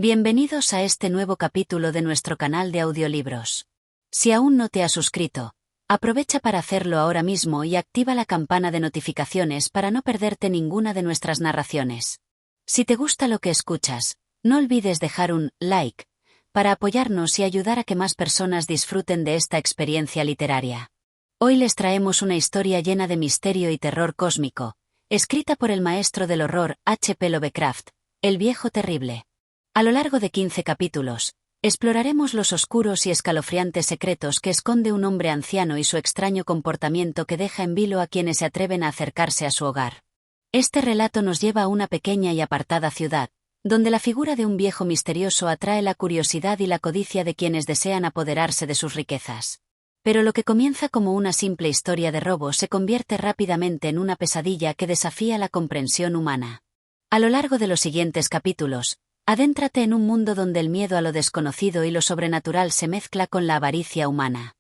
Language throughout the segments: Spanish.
Bienvenidos a este nuevo capítulo de nuestro canal de audiolibros. Si aún no te has suscrito, aprovecha para hacerlo ahora mismo y activa la campana de notificaciones para no perderte ninguna de nuestras narraciones. Si te gusta lo que escuchas, no olvides dejar un like para apoyarnos y ayudar a que más personas disfruten de esta experiencia literaria. Hoy les traemos una historia llena de misterio y terror cósmico, escrita por el maestro del horror H.P. Lovecraft, el Viejo Terrible. A lo largo de 15 capítulos, exploraremos los oscuros y escalofriantes secretos que esconde un hombre anciano y su extraño comportamiento que deja en vilo a quienes se atreven a acercarse a su hogar. Este relato nos lleva a una pequeña y apartada ciudad, donde la figura de un viejo misterioso atrae la curiosidad y la codicia de quienes desean apoderarse de sus riquezas. Pero lo que comienza como una simple historia de robo se convierte rápidamente en una pesadilla que desafía la comprensión humana. A lo largo de los siguientes capítulos, adéntrate en un mundo donde el miedo a lo desconocido y lo sobrenatural se mezcla con la avaricia humana.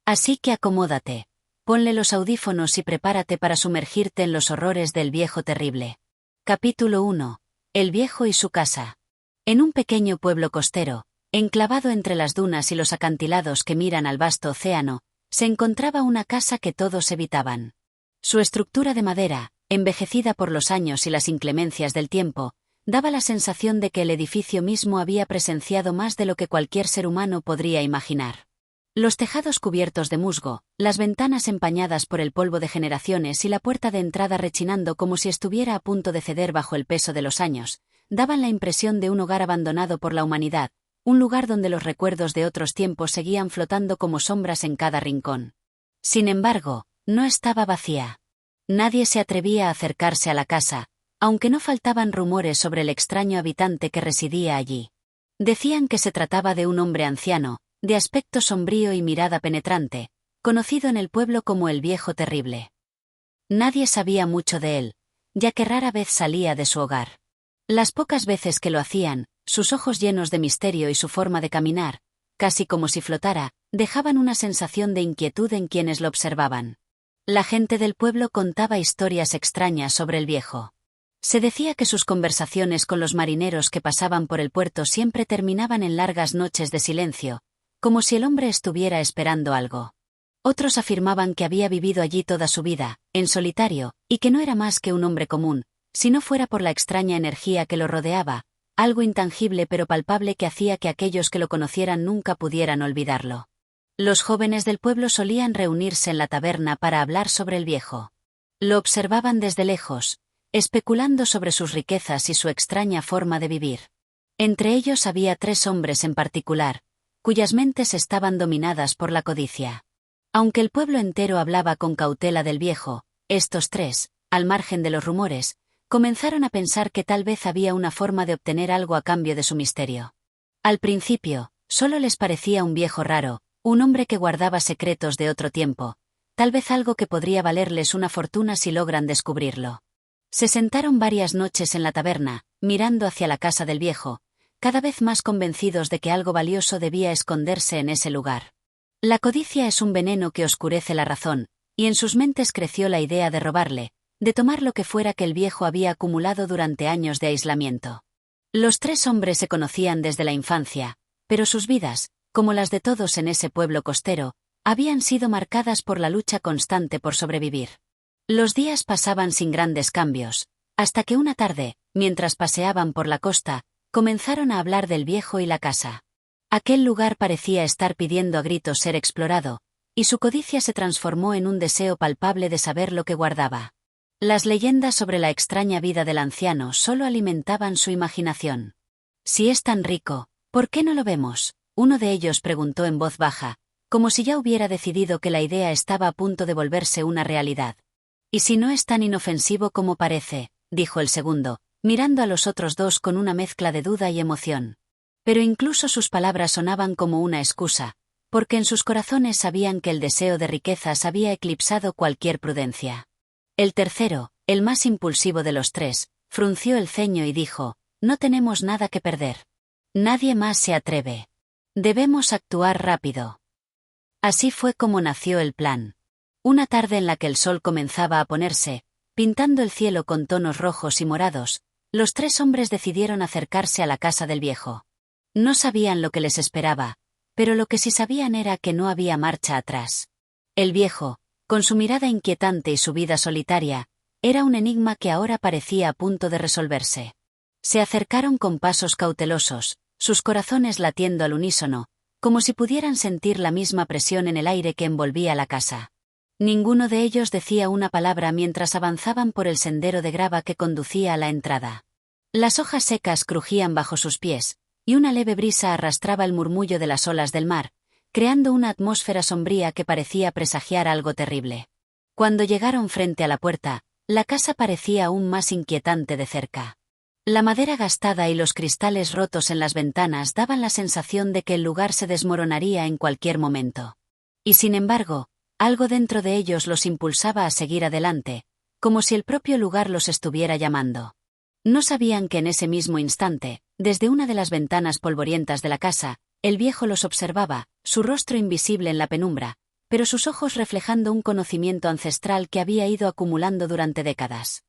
Así que acomódate, ponle los audífonos y prepárate para sumergirte en los horrores del Viejo Terrible. Capítulo 1. El viejo y su casa. En un pequeño pueblo costero, enclavado entre las dunas y los acantilados que miran al vasto océano, se encontraba una casa que todos evitaban. Su estructura de madera, envejecida por los años y las inclemencias del tiempo, daba la sensación de que el edificio mismo había presenciado más de lo que cualquier ser humano podría imaginar. Los tejados cubiertos de musgo, las ventanas empañadas por el polvo de generaciones y la puerta de entrada rechinando como si estuviera a punto de ceder bajo el peso de los años, daban la impresión de un hogar abandonado por la humanidad, un lugar donde los recuerdos de otros tiempos seguían flotando como sombras en cada rincón. Sin embargo, no estaba vacía. Nadie se atrevía a acercarse a la casa, aunque no faltaban rumores sobre el extraño habitante que residía allí. Decían que se trataba de un hombre anciano, de aspecto sombrío y mirada penetrante, conocido en el pueblo como el Viejo Terrible. Nadie sabía mucho de él, ya que rara vez salía de su hogar. Las pocas veces que lo hacían, sus ojos llenos de misterio y su forma de caminar, casi como si flotara, dejaban una sensación de inquietud en quienes lo observaban. La gente del pueblo contaba historias extrañas sobre el viejo. Se decía que sus conversaciones con los marineros que pasaban por el puerto siempre terminaban en largas noches de silencio, como si el hombre estuviera esperando algo. Otros afirmaban que había vivido allí toda su vida, en solitario, y que no era más que un hombre común, si no fuera por la extraña energía que lo rodeaba, algo intangible pero palpable que hacía que aquellos que lo conocieran nunca pudieran olvidarlo. Los jóvenes del pueblo solían reunirse en la taberna para hablar sobre el viejo. Lo observaban desde lejos, especulando sobre sus riquezas y su extraña forma de vivir. Entre ellos había 3 hombres en particular, cuyas mentes estaban dominadas por la codicia. Aunque el pueblo entero hablaba con cautela del viejo, estos 3, al margen de los rumores, comenzaron a pensar que tal vez había una forma de obtener algo a cambio de su misterio. Al principio, solo les parecía un viejo raro, un hombre que guardaba secretos de otro tiempo, tal vez algo que podría valerles una fortuna si logran descubrirlo. Se sentaron varias noches en la taberna, mirando hacia la casa del viejo, cada vez más convencidos de que algo valioso debía esconderse en ese lugar. La codicia es un veneno que oscurece la razón, y en sus mentes creció la idea de robarle, de tomar lo que fuera que el viejo había acumulado durante años de aislamiento. Los 3 hombres se conocían desde la infancia, pero sus vidas, como las de todos en ese pueblo costero, habían sido marcadas por la lucha constante por sobrevivir. Los días pasaban sin grandes cambios, hasta que una tarde, mientras paseaban por la costa, comenzaron a hablar del viejo y la casa. Aquel lugar parecía estar pidiendo a gritos ser explorado, y su codicia se transformó en un deseo palpable de saber lo que guardaba. Las leyendas sobre la extraña vida del anciano solo alimentaban su imaginación. Si es tan rico, ¿por qué no lo vemos?, uno de ellos preguntó en voz baja, como si ya hubiera decidido que la idea estaba a punto de volverse una realidad. «Y si no es tan inofensivo como parece», dijo el segundo, mirando a los otros 2 con una mezcla de duda y emoción. Pero incluso sus palabras sonaban como una excusa, porque en sus corazones sabían que el deseo de riquezas había eclipsado cualquier prudencia. El tercero, el más impulsivo de los 3, frunció el ceño y dijo: «No tenemos nada que perder. Nadie más se atreve. Debemos actuar rápido». Así fue como nació el plan. Una tarde en la que el sol comenzaba a ponerse, pintando el cielo con tonos rojos y morados, los 3 hombres decidieron acercarse a la casa del viejo. No sabían lo que les esperaba, pero lo que sí sabían era que no había marcha atrás. El viejo, con su mirada inquietante y su vida solitaria, era un enigma que ahora parecía a punto de resolverse. Se acercaron con pasos cautelosos, sus corazones latiendo al unísono, como si pudieran sentir la misma presión en el aire que envolvía la casa. Ninguno de ellos decía una palabra mientras avanzaban por el sendero de grava que conducía a la entrada. Las hojas secas crujían bajo sus pies, y una leve brisa arrastraba el murmullo de las olas del mar, creando una atmósfera sombría que parecía presagiar algo terrible. Cuando llegaron frente a la puerta, la casa parecía aún más inquietante de cerca. La madera gastada y los cristales rotos en las ventanas daban la sensación de que el lugar se desmoronaría en cualquier momento. Y sin embargo, algo dentro de ellos los impulsaba a seguir adelante, como si el propio lugar los estuviera llamando. No sabían que en ese mismo instante, desde una de las ventanas polvorientas de la casa, el viejo los observaba, su rostro invisible en la penumbra, pero sus ojos reflejando un conocimiento ancestral que había ido acumulando durante décadas.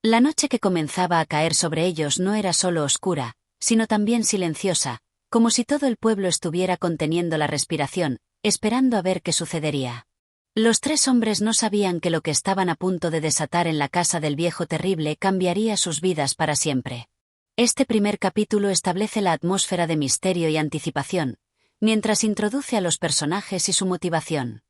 La noche que comenzaba a caer sobre ellos no era solo oscura, sino también silenciosa, como si todo el pueblo estuviera conteniendo la respiración, esperando a ver qué sucedería. Los tres hombres no sabían que lo que estaban a punto de desatar en la casa del viejo terrible cambiaría sus vidas para siempre. Este primer capítulo establece la atmósfera de misterio y anticipación, mientras introduce a los personajes y su motivación.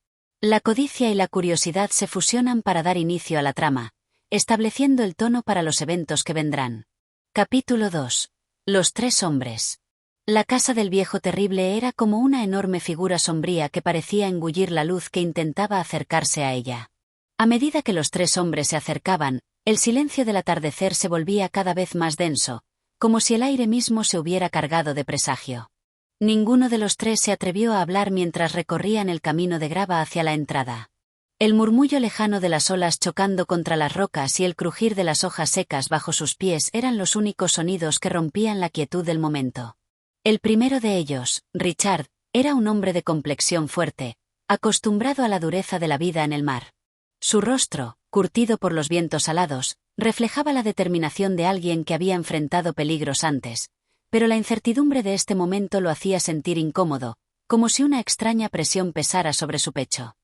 La codicia y la curiosidad se fusionan para dar inicio a la trama, estableciendo el tono para los eventos que vendrán. Capítulo 2. Los tres hombres. La casa del viejo terrible era como una enorme figura sombría que parecía engullir la luz que intentaba acercarse a ella. A medida que los tres hombres se acercaban, el silencio del atardecer se volvía cada vez más denso, como si el aire mismo se hubiera cargado de presagio. Ninguno de los tres se atrevió a hablar mientras recorrían el camino de grava hacia la entrada. El murmullo lejano de las olas chocando contra las rocas y el crujir de las hojas secas bajo sus pies eran los únicos sonidos que rompían la quietud del momento. El primero de ellos, Richard, era un hombre de complexión fuerte, acostumbrado a la dureza de la vida en el mar. Su rostro, curtido por los vientos alados, reflejaba la determinación de alguien que había enfrentado peligros antes, pero la incertidumbre de este momento lo hacía sentir incómodo, como si una extraña presión pesara sobre su pecho.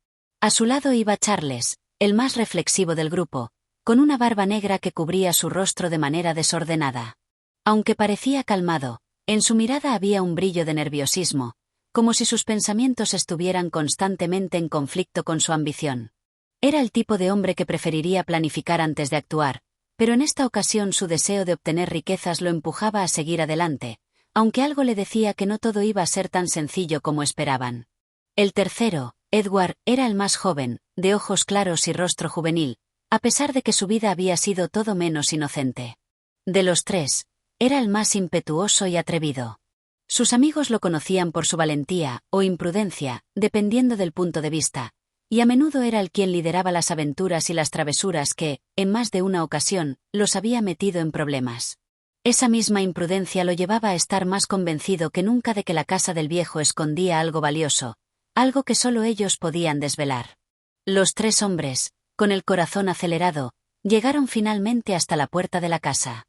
A su lado iba Charles, el más reflexivo del grupo, con una barba negra que cubría su rostro de manera desordenada. Aunque parecía calmado, en su mirada había un brillo de nerviosismo, como si sus pensamientos estuvieran constantemente en conflicto con su ambición. Era el tipo de hombre que preferiría planificar antes de actuar, pero en esta ocasión su deseo de obtener riquezas lo empujaba a seguir adelante, aunque algo le decía que no todo iba a ser tan sencillo como esperaban. El tercero, Edward, era el más joven, de ojos claros y rostro juvenil, a pesar de que su vida había sido todo menos inocente. De los tres, era el más impetuoso y atrevido. Sus amigos lo conocían por su valentía o imprudencia, dependiendo del punto de vista, y a menudo era el quien lideraba las aventuras y las travesuras que, en más de una ocasión, los había metido en problemas. Esa misma imprudencia lo llevaba a estar más convencido que nunca de que la casa del viejo escondía algo valioso, algo que solo ellos podían desvelar. Los tres hombres, con el corazón acelerado, llegaron finalmente hasta la puerta de la casa.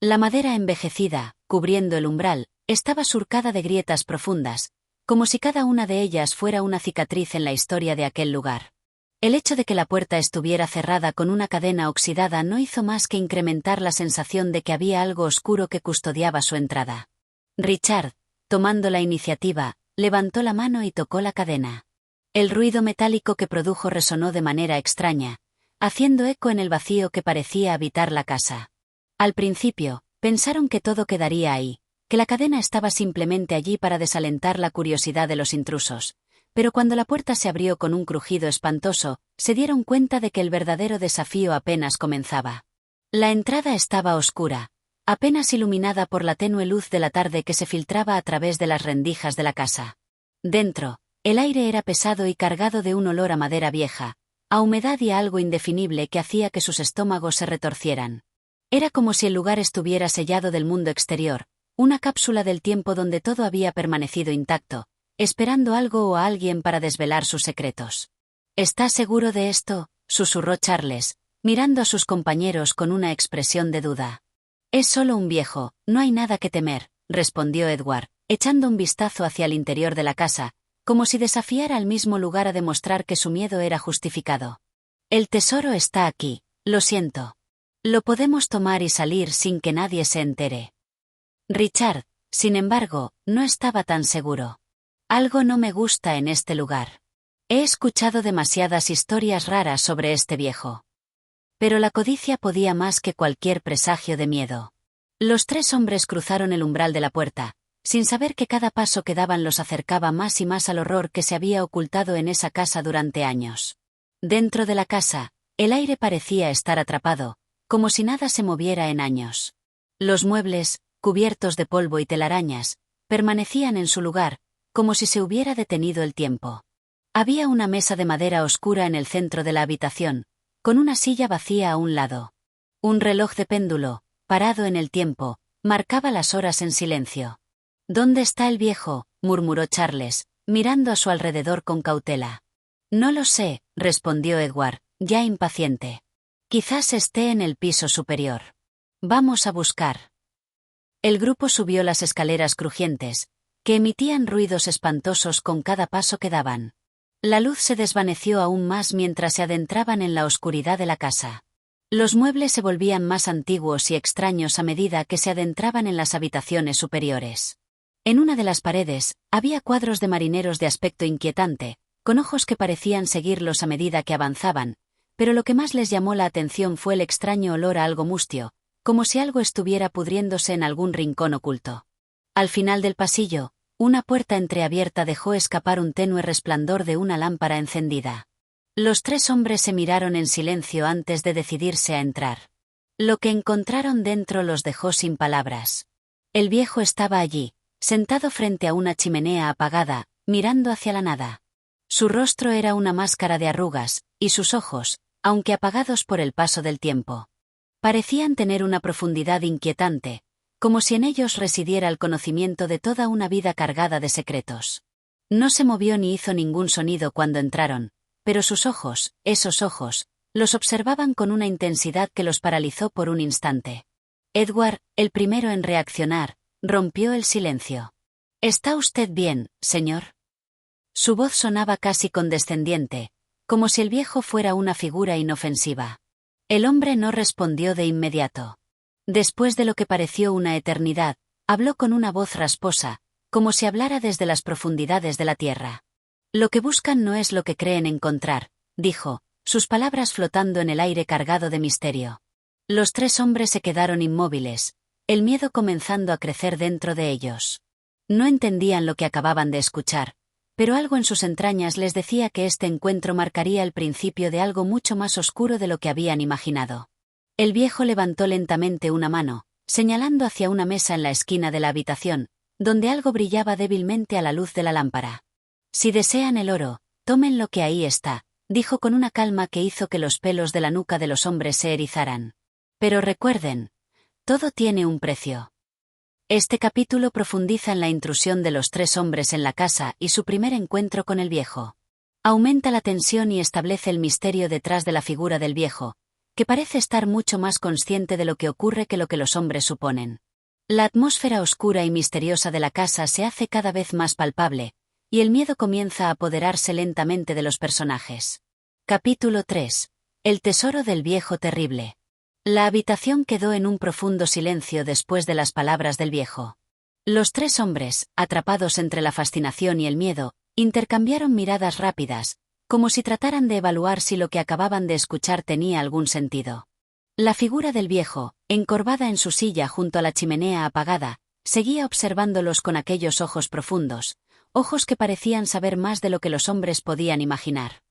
La madera envejecida, cubriendo el umbral, estaba surcada de grietas profundas, como si cada una de ellas fuera una cicatriz en la historia de aquel lugar. El hecho de que la puerta estuviera cerrada con una cadena oxidada no hizo más que incrementar la sensación de que había algo oscuro que custodiaba su entrada. Richard, tomando la iniciativa, levantó la mano y tocó la cadena. El ruido metálico que produjo resonó de manera extraña, haciendo eco en el vacío que parecía habitar la casa. Al principio, pensaron que todo quedaría ahí, que la cadena estaba simplemente allí para desalentar la curiosidad de los intrusos, pero cuando la puerta se abrió con un crujido espantoso, se dieron cuenta de que el verdadero desafío apenas comenzaba. La entrada estaba oscura, apenas iluminada por la tenue luz de la tarde que se filtraba a través de las rendijas de la casa. Dentro, el aire era pesado y cargado de un olor a madera vieja, a humedad y a algo indefinible que hacía que sus estómagos se retorcieran. Era como si el lugar estuviera sellado del mundo exterior, una cápsula del tiempo donde todo había permanecido intacto, esperando algo o a alguien para desvelar sus secretos. ¿Estás seguro de esto?, susurró Charles, mirando a sus compañeros con una expresión de duda. Es solo un viejo, no hay nada que temer, respondió Edward, echando un vistazo hacia el interior de la casa, como si desafiara al mismo lugar a demostrar que su miedo era justificado. El tesoro está aquí, lo siento. Lo podemos tomar y salir sin que nadie se entere. Richard, sin embargo, no estaba tan seguro. Algo no me gusta en este lugar. He escuchado demasiadas historias raras sobre este viejo. Pero la codicia podía más que cualquier presagio de miedo. Los tres hombres cruzaron el umbral de la puerta, sin saber que cada paso que daban los acercaba más y más al horror que se había ocultado en esa casa durante años. Dentro de la casa, el aire parecía estar atrapado, como si nada se moviera en años. Los muebles, cubiertos de polvo y telarañas, permanecían en su lugar, como si se hubiera detenido el tiempo. Había una mesa de madera oscura en el centro de la habitación, con una silla vacía a un lado. Un reloj de péndulo, parado en el tiempo, marcaba las horas en silencio. «¿Dónde está el viejo?», murmuró Charles, mirando a su alrededor con cautela. «No lo sé», respondió Edward, ya impaciente. «Quizás esté en el piso superior. Vamos a buscar». El grupo subió las escaleras crujientes, que emitían ruidos espantosos con cada paso que daban. La luz se desvaneció aún más mientras se adentraban en la oscuridad de la casa. Los muebles se volvían más antiguos y extraños a medida que se adentraban en las habitaciones superiores. En una de las paredes, había cuadros de marineros de aspecto inquietante, con ojos que parecían seguirlos a medida que avanzaban, pero lo que más les llamó la atención fue el extraño olor a algo mustio, como si algo estuviera pudriéndose en algún rincón oculto. Al final del pasillo, una puerta entreabierta dejó escapar un tenue resplandor de una lámpara encendida. Los tres hombres se miraron en silencio antes de decidirse a entrar. Lo que encontraron dentro los dejó sin palabras. El viejo estaba allí, sentado frente a una chimenea apagada, mirando hacia la nada. Su rostro era una máscara de arrugas, y sus ojos, aunque apagados por el paso del tiempo, parecían tener una profundidad inquietante, como si en ellos residiera el conocimiento de toda una vida cargada de secretos. No se movió ni hizo ningún sonido cuando entraron, pero sus ojos, esos ojos, los observaban con una intensidad que los paralizó por un instante. Edward, el primero en reaccionar, rompió el silencio. «¿Está usted bien, señor?». Su voz sonaba casi condescendiente, como si el viejo fuera una figura inofensiva. El hombre no respondió de inmediato. Después de lo que pareció una eternidad, habló con una voz rasposa, como si hablara desde las profundidades de la tierra. «Lo que buscan no es lo que creen encontrar», dijo, sus palabras flotando en el aire cargado de misterio. Los tres hombres se quedaron inmóviles, el miedo comenzando a crecer dentro de ellos. No entendían lo que acababan de escuchar, pero algo en sus entrañas les decía que este encuentro marcaría el principio de algo mucho más oscuro de lo que habían imaginado. El viejo levantó lentamente una mano, señalando hacia una mesa en la esquina de la habitación, donde algo brillaba débilmente a la luz de la lámpara. «Si desean el oro, tomen lo que ahí está», dijo con una calma que hizo que los pelos de la nuca de los hombres se erizaran. «Pero recuerden, todo tiene un precio». Este capítulo profundiza en la intrusión de los tres hombres en la casa y su primer encuentro con el viejo. Aumenta la tensión y establece el misterio detrás de la figura del viejo, que parece estar mucho más consciente de lo que ocurre que lo que los hombres suponen. La atmósfera oscura y misteriosa de la casa se hace cada vez más palpable, y el miedo comienza a apoderarse lentamente de los personajes. Capítulo 3. El tesoro del viejo terrible. La habitación quedó en un profundo silencio después de las palabras del viejo. Los tres hombres, atrapados entre la fascinación y el miedo, intercambiaron miradas rápidas, como si trataran de evaluar si lo que acababan de escuchar tenía algún sentido. La figura del viejo, encorvada en su silla junto a la chimenea apagada, seguía observándolos con aquellos ojos profundos, ojos que parecían saber más de lo que los hombres podían imaginar.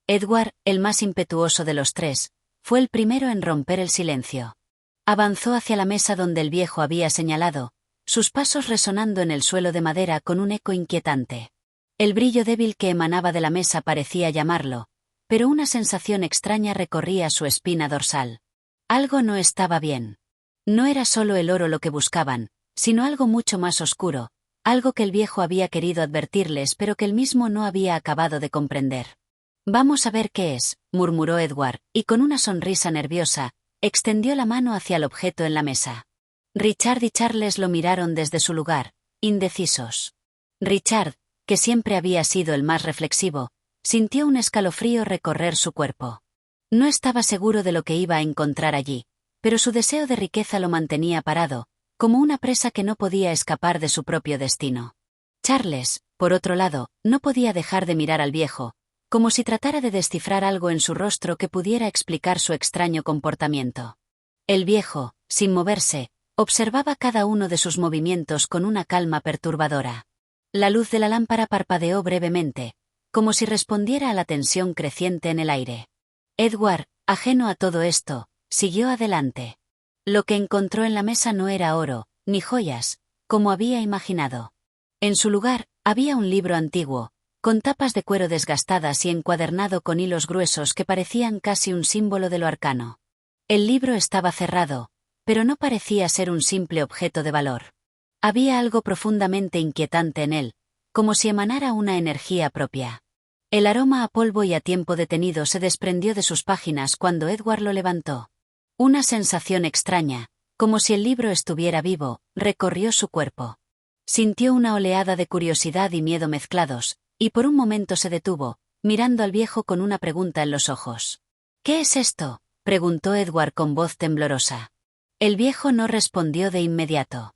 Edward, el más impetuoso de los tres, fue el primero en romper el silencio. Avanzó hacia la mesa donde el viejo había señalado, sus pasos resonando en el suelo de madera con un eco inquietante. El brillo débil que emanaba de la mesa parecía llamarlo, pero una sensación extraña recorría su espina dorsal. Algo no estaba bien. No era solo el oro lo que buscaban, sino algo mucho más oscuro, algo que el viejo había querido advertirles pero que él mismo no había acabado de comprender. «Vamos a ver qué es», murmuró Edward, y con una sonrisa nerviosa, extendió la mano hacia el objeto en la mesa. Richard y Charles lo miraron desde su lugar, indecisos. Richard, que siempre había sido el más reflexivo, sintió un escalofrío recorrer su cuerpo. No estaba seguro de lo que iba a encontrar allí, pero su deseo de riqueza lo mantenía parado, como una presa que no podía escapar de su propio destino. Charles, por otro lado, no podía dejar de mirar al viejo, como si tratara de descifrar algo en su rostro que pudiera explicar su extraño comportamiento. El viejo, sin moverse, observaba cada uno de sus movimientos con una calma perturbadora. La luz de la lámpara parpadeó brevemente, como si respondiera a la tensión creciente en el aire. Edward, ajeno a todo esto, siguió adelante. Lo que encontró en la mesa no era oro, ni joyas, como había imaginado. En su lugar, había un libro antiguo, con tapas de cuero desgastadas y encuadernado con hilos gruesos que parecían casi un símbolo de lo arcano. El libro estaba cerrado, pero no parecía ser un simple objeto de valor. Había algo profundamente inquietante en él, como si emanara una energía propia. El aroma a polvo y a tiempo detenido se desprendió de sus páginas cuando Edward lo levantó. Una sensación extraña, como si el libro estuviera vivo, recorrió su cuerpo. Sintió una oleada de curiosidad y miedo mezclados, y por un momento se detuvo, mirando al viejo con una pregunta en los ojos. «¿Qué es esto?», preguntó Edward con voz temblorosa. El viejo no respondió de inmediato.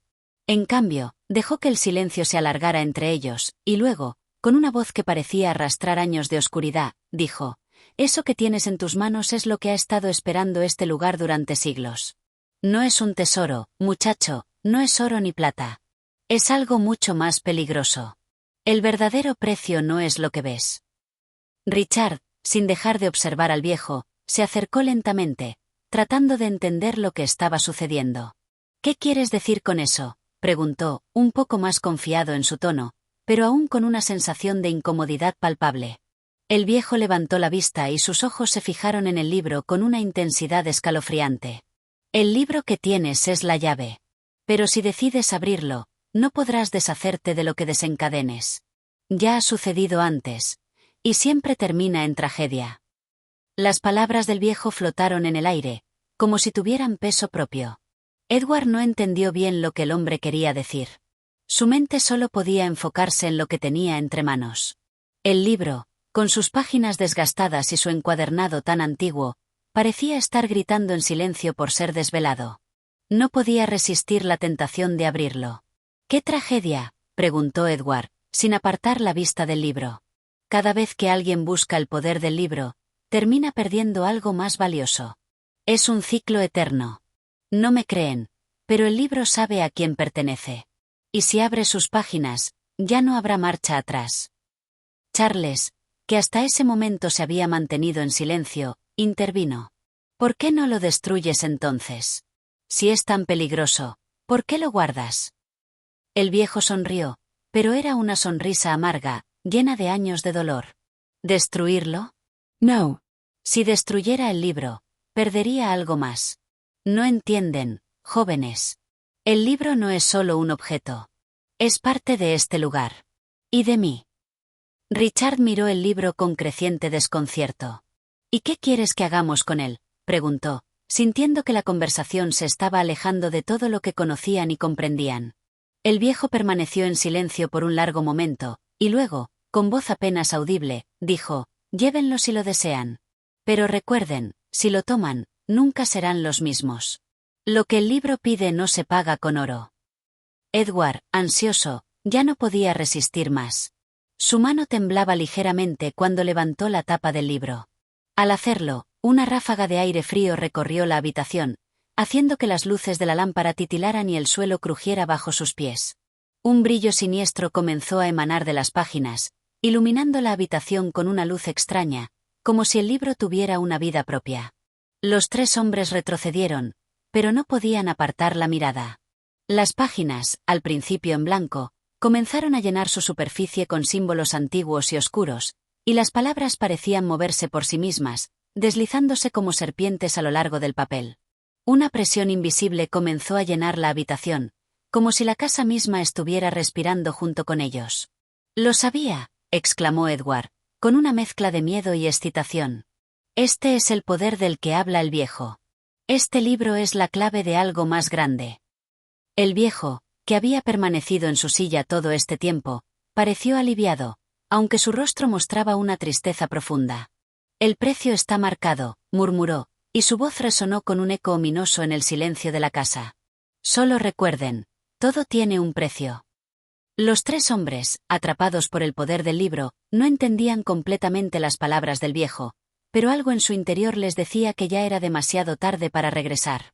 En cambio, dejó que el silencio se alargara entre ellos, y luego, con una voz que parecía arrastrar años de oscuridad, dijo: «Eso que tienes en tus manos es lo que ha estado esperando este lugar durante siglos. No es un tesoro, muchacho, no es oro ni plata. Es algo mucho más peligroso. El verdadero precio no es lo que ves». Richard, sin dejar de observar al viejo, se acercó lentamente, tratando de entender lo que estaba sucediendo. «¿Qué quieres decir con eso?», preguntó, un poco más confiado en su tono, pero aún con una sensación de incomodidad palpable. El viejo levantó la vista y sus ojos se fijaron en el libro con una intensidad escalofriante. «El libro que tienes es la llave. Pero si decides abrirlo, no podrás deshacerte de lo que desencadenes. Ya ha sucedido antes, y siempre termina en tragedia». Las palabras del viejo flotaron en el aire, como si tuvieran peso propio. Edward no entendió bien lo que el hombre quería decir. Su mente solo podía enfocarse en lo que tenía entre manos. El libro, con sus páginas desgastadas y su encuadernado tan antiguo, parecía estar gritando en silencio por ser desvelado. No podía resistir la tentación de abrirlo. «¿Qué tragedia?», preguntó Edward, sin apartar la vista del libro. «Cada vez que alguien busca el poder del libro, termina perdiendo algo más valioso. Es un ciclo eterno. No me creen, pero el libro sabe a quién pertenece. Y si abre sus páginas, ya no habrá marcha atrás». Charles, que hasta ese momento se había mantenido en silencio, intervino. «¿Por qué no lo destruyes entonces? Si es tan peligroso, ¿por qué lo guardas?». El viejo sonrió, pero era una sonrisa amarga, llena de años de dolor. «¿Destruirlo? No. Si destruyera el libro, perdería algo más. No entienden, jóvenes. El libro no es solo un objeto. Es parte de este lugar. Y de mí». Richard miró el libro con creciente desconcierto. «¿Y qué quieres que hagamos con él?», preguntó, sintiendo que la conversación se estaba alejando de todo lo que conocían y comprendían. El viejo permaneció en silencio por un largo momento, y luego, con voz apenas audible, dijo: «Llévenlo si lo desean. Pero recuerden, si lo toman, nunca serán los mismos. Lo que el libro pide no se paga con oro». Edward, ansioso, ya no podía resistir más. Su mano temblaba ligeramente cuando levantó la tapa del libro. Al hacerlo, una ráfaga de aire frío recorrió la habitación, haciendo que las luces de la lámpara titilaran y el suelo crujiera bajo sus pies. Un brillo siniestro comenzó a emanar de las páginas, iluminando la habitación con una luz extraña, como si el libro tuviera una vida propia. Los tres hombres retrocedieron, pero no podían apartar la mirada. Las páginas, al principio en blanco, comenzaron a llenar su superficie con símbolos antiguos y oscuros, y las palabras parecían moverse por sí mismas, deslizándose como serpientes a lo largo del papel. Una presión invisible comenzó a llenar la habitación, como si la casa misma estuviera respirando junto con ellos. «Lo sabía», exclamó Edward, con una mezcla de miedo y excitación. «Este es el poder del que habla el viejo. Este libro es la clave de algo más grande». El viejo, que había permanecido en su silla todo este tiempo, pareció aliviado, aunque su rostro mostraba una tristeza profunda. «El precio está marcado», murmuró, y su voz resonó con un eco ominoso en el silencio de la casa. «Solo recuerden, todo tiene un precio». Los tres hombres, atrapados por el poder del libro, no entendían completamente las palabras del viejo, pero algo en su interior les decía que ya era demasiado tarde para regresar.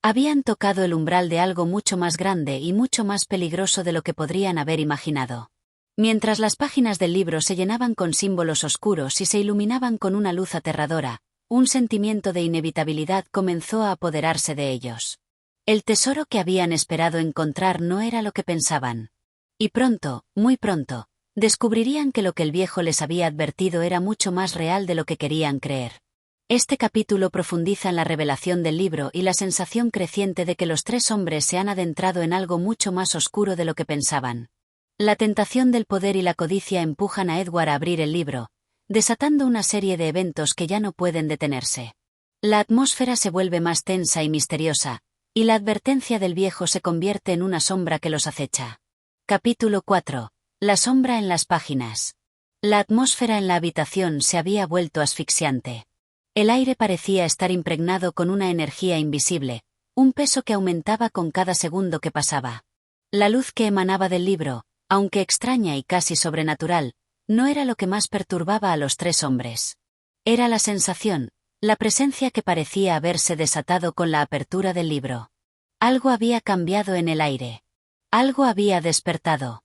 Habían tocado el umbral de algo mucho más grande y mucho más peligroso de lo que podrían haber imaginado. Mientras las páginas del libro se llenaban con símbolos oscuros y se iluminaban con una luz aterradora, un sentimiento de inevitabilidad comenzó a apoderarse de ellos. El tesoro que habían esperado encontrar no era lo que pensaban. Y pronto, muy pronto, descubrirían que lo que el viejo les había advertido era mucho más real de lo que querían creer. Este capítulo profundiza en la revelación del libro y la sensación creciente de que los tres hombres se han adentrado en algo mucho más oscuro de lo que pensaban. La tentación del poder y la codicia empujan a Edward a abrir el libro, desatando una serie de eventos que ya no pueden detenerse. La atmósfera se vuelve más tensa y misteriosa, y la advertencia del viejo se convierte en una sombra que los acecha. Capítulo 4. La sombra en las páginas. La atmósfera en la habitación se había vuelto asfixiante. El aire parecía estar impregnado con una energía invisible, un peso que aumentaba con cada segundo que pasaba. La luz que emanaba del libro, aunque extraña y casi sobrenatural, no era lo que más perturbaba a los tres hombres. Era la sensación, la presencia que parecía haberse desatado con la apertura del libro. Algo había cambiado en el aire. Algo había despertado.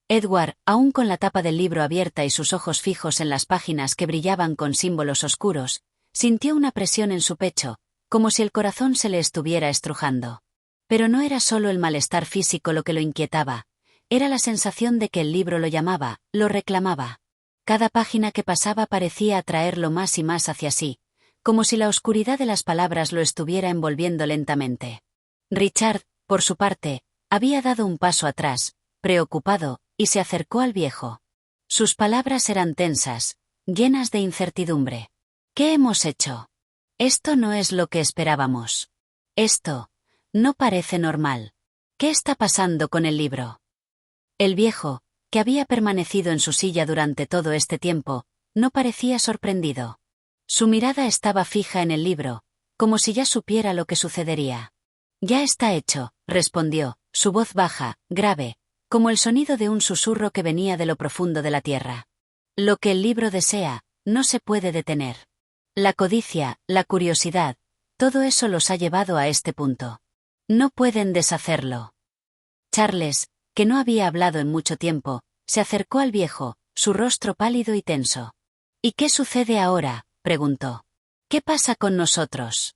Edward, aún con la tapa del libro abierta y sus ojos fijos en las páginas que brillaban con símbolos oscuros, sintió una presión en su pecho, como si el corazón se le estuviera estrujando. Pero no era solo el malestar físico lo que lo inquietaba, era la sensación de que el libro lo llamaba, lo reclamaba. Cada página que pasaba parecía atraerlo más y más hacia sí, como si la oscuridad de las palabras lo estuviera envolviendo lentamente. Richard, por su parte, había dado un paso atrás, preocupado, y se acercó al viejo. Sus palabras eran tensas, llenas de incertidumbre. «¿Qué hemos hecho? Esto no es lo que esperábamos. Esto no parece normal. ¿Qué está pasando con el libro?» El viejo, que había permanecido en su silla durante todo este tiempo, no parecía sorprendido. Su mirada estaba fija en el libro, como si ya supiera lo que sucedería. «Ya está hecho», respondió, su voz baja, grave, como el sonido de un susurro que venía de lo profundo de la tierra. «Lo que el libro desea, no se puede detener. La codicia, la curiosidad, todo eso los ha llevado a este punto. No pueden deshacerlo». Charles, que no había hablado en mucho tiempo, se acercó al viejo, su rostro pálido y tenso. «¿Y qué sucede ahora?», preguntó. «¿Qué pasa con nosotros?».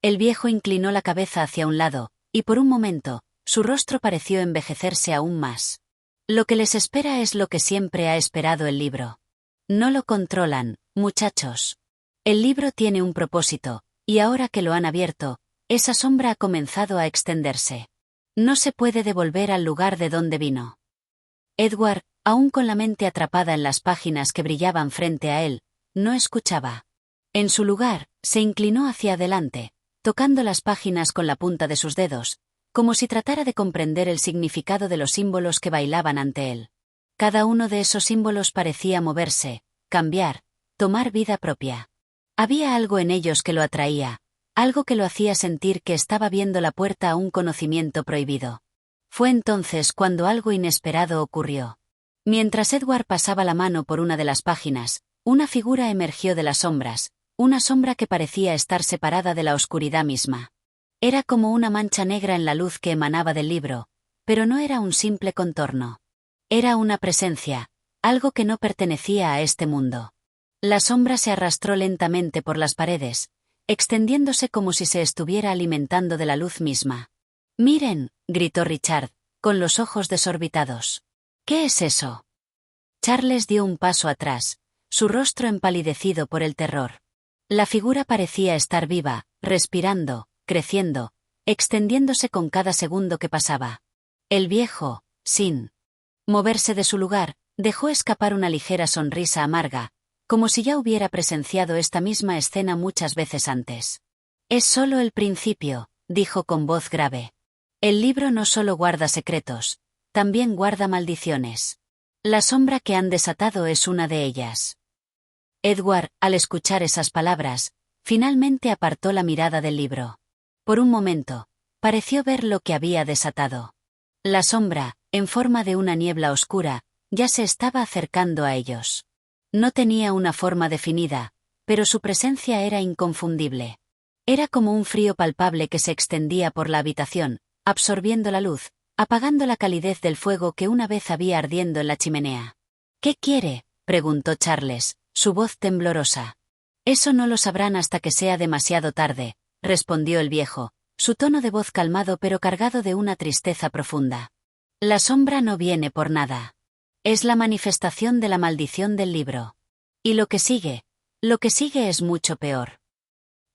El viejo inclinó la cabeza hacia un lado, y por un momento, su rostro pareció envejecerse aún más. «Lo que les espera es lo que siempre ha esperado el libro. No lo controlan, muchachos. El libro tiene un propósito, y ahora que lo han abierto, esa sombra ha comenzado a extenderse. No se puede devolver al lugar de donde vino». Edward, aún con la mente atrapada en las páginas que brillaban frente a él, no escuchaba. En su lugar, se inclinó hacia adelante, tocando las páginas con la punta de sus dedos, como si tratara de comprender el significado de los símbolos que bailaban ante él. Cada uno de esos símbolos parecía moverse, cambiar, tomar vida propia. Había algo en ellos que lo atraía, algo que lo hacía sentir que estaba viendo la puerta a un conocimiento prohibido. Fue entonces cuando algo inesperado ocurrió. Mientras Edward pasaba la mano por una de las páginas, una figura emergió de las sombras, una sombra que parecía estar separada de la oscuridad misma. Era como una mancha negra en la luz que emanaba del libro, pero no era un simple contorno. Era una presencia, algo que no pertenecía a este mundo. La sombra se arrastró lentamente por las paredes, extendiéndose como si se estuviera alimentando de la luz misma. «Miren», gritó Richard, con los ojos desorbitados. «¿Qué es eso?». Charles dio un paso atrás, su rostro empalidecido por el terror. La figura parecía estar viva, respirando, creciendo, extendiéndose con cada segundo que pasaba. El viejo, sin moverse de su lugar, dejó escapar una ligera sonrisa amarga, como si ya hubiera presenciado esta misma escena muchas veces antes. «Es solo el principio», dijo con voz grave. El libro no solo guarda secretos, también guarda maldiciones. La sombra que han desatado es una de ellas. Edward, al escuchar esas palabras, finalmente apartó la mirada del libro. Por un momento, pareció ver lo que había desatado. La sombra, en forma de una niebla oscura, ya se estaba acercando a ellos. No tenía una forma definida, pero su presencia era inconfundible. Era como un frío palpable que se extendía por la habitación, absorbiendo la luz, apagando la calidez del fuego que una vez había ardiendo en la chimenea. «¿Qué quiere?», preguntó Charles, su voz temblorosa. «Eso no lo sabrán hasta que sea demasiado tarde», respondió el viejo, su tono de voz calmado pero cargado de una tristeza profunda. «La sombra no viene por nada. Es la manifestación de la maldición del libro. Y lo que sigue es mucho peor».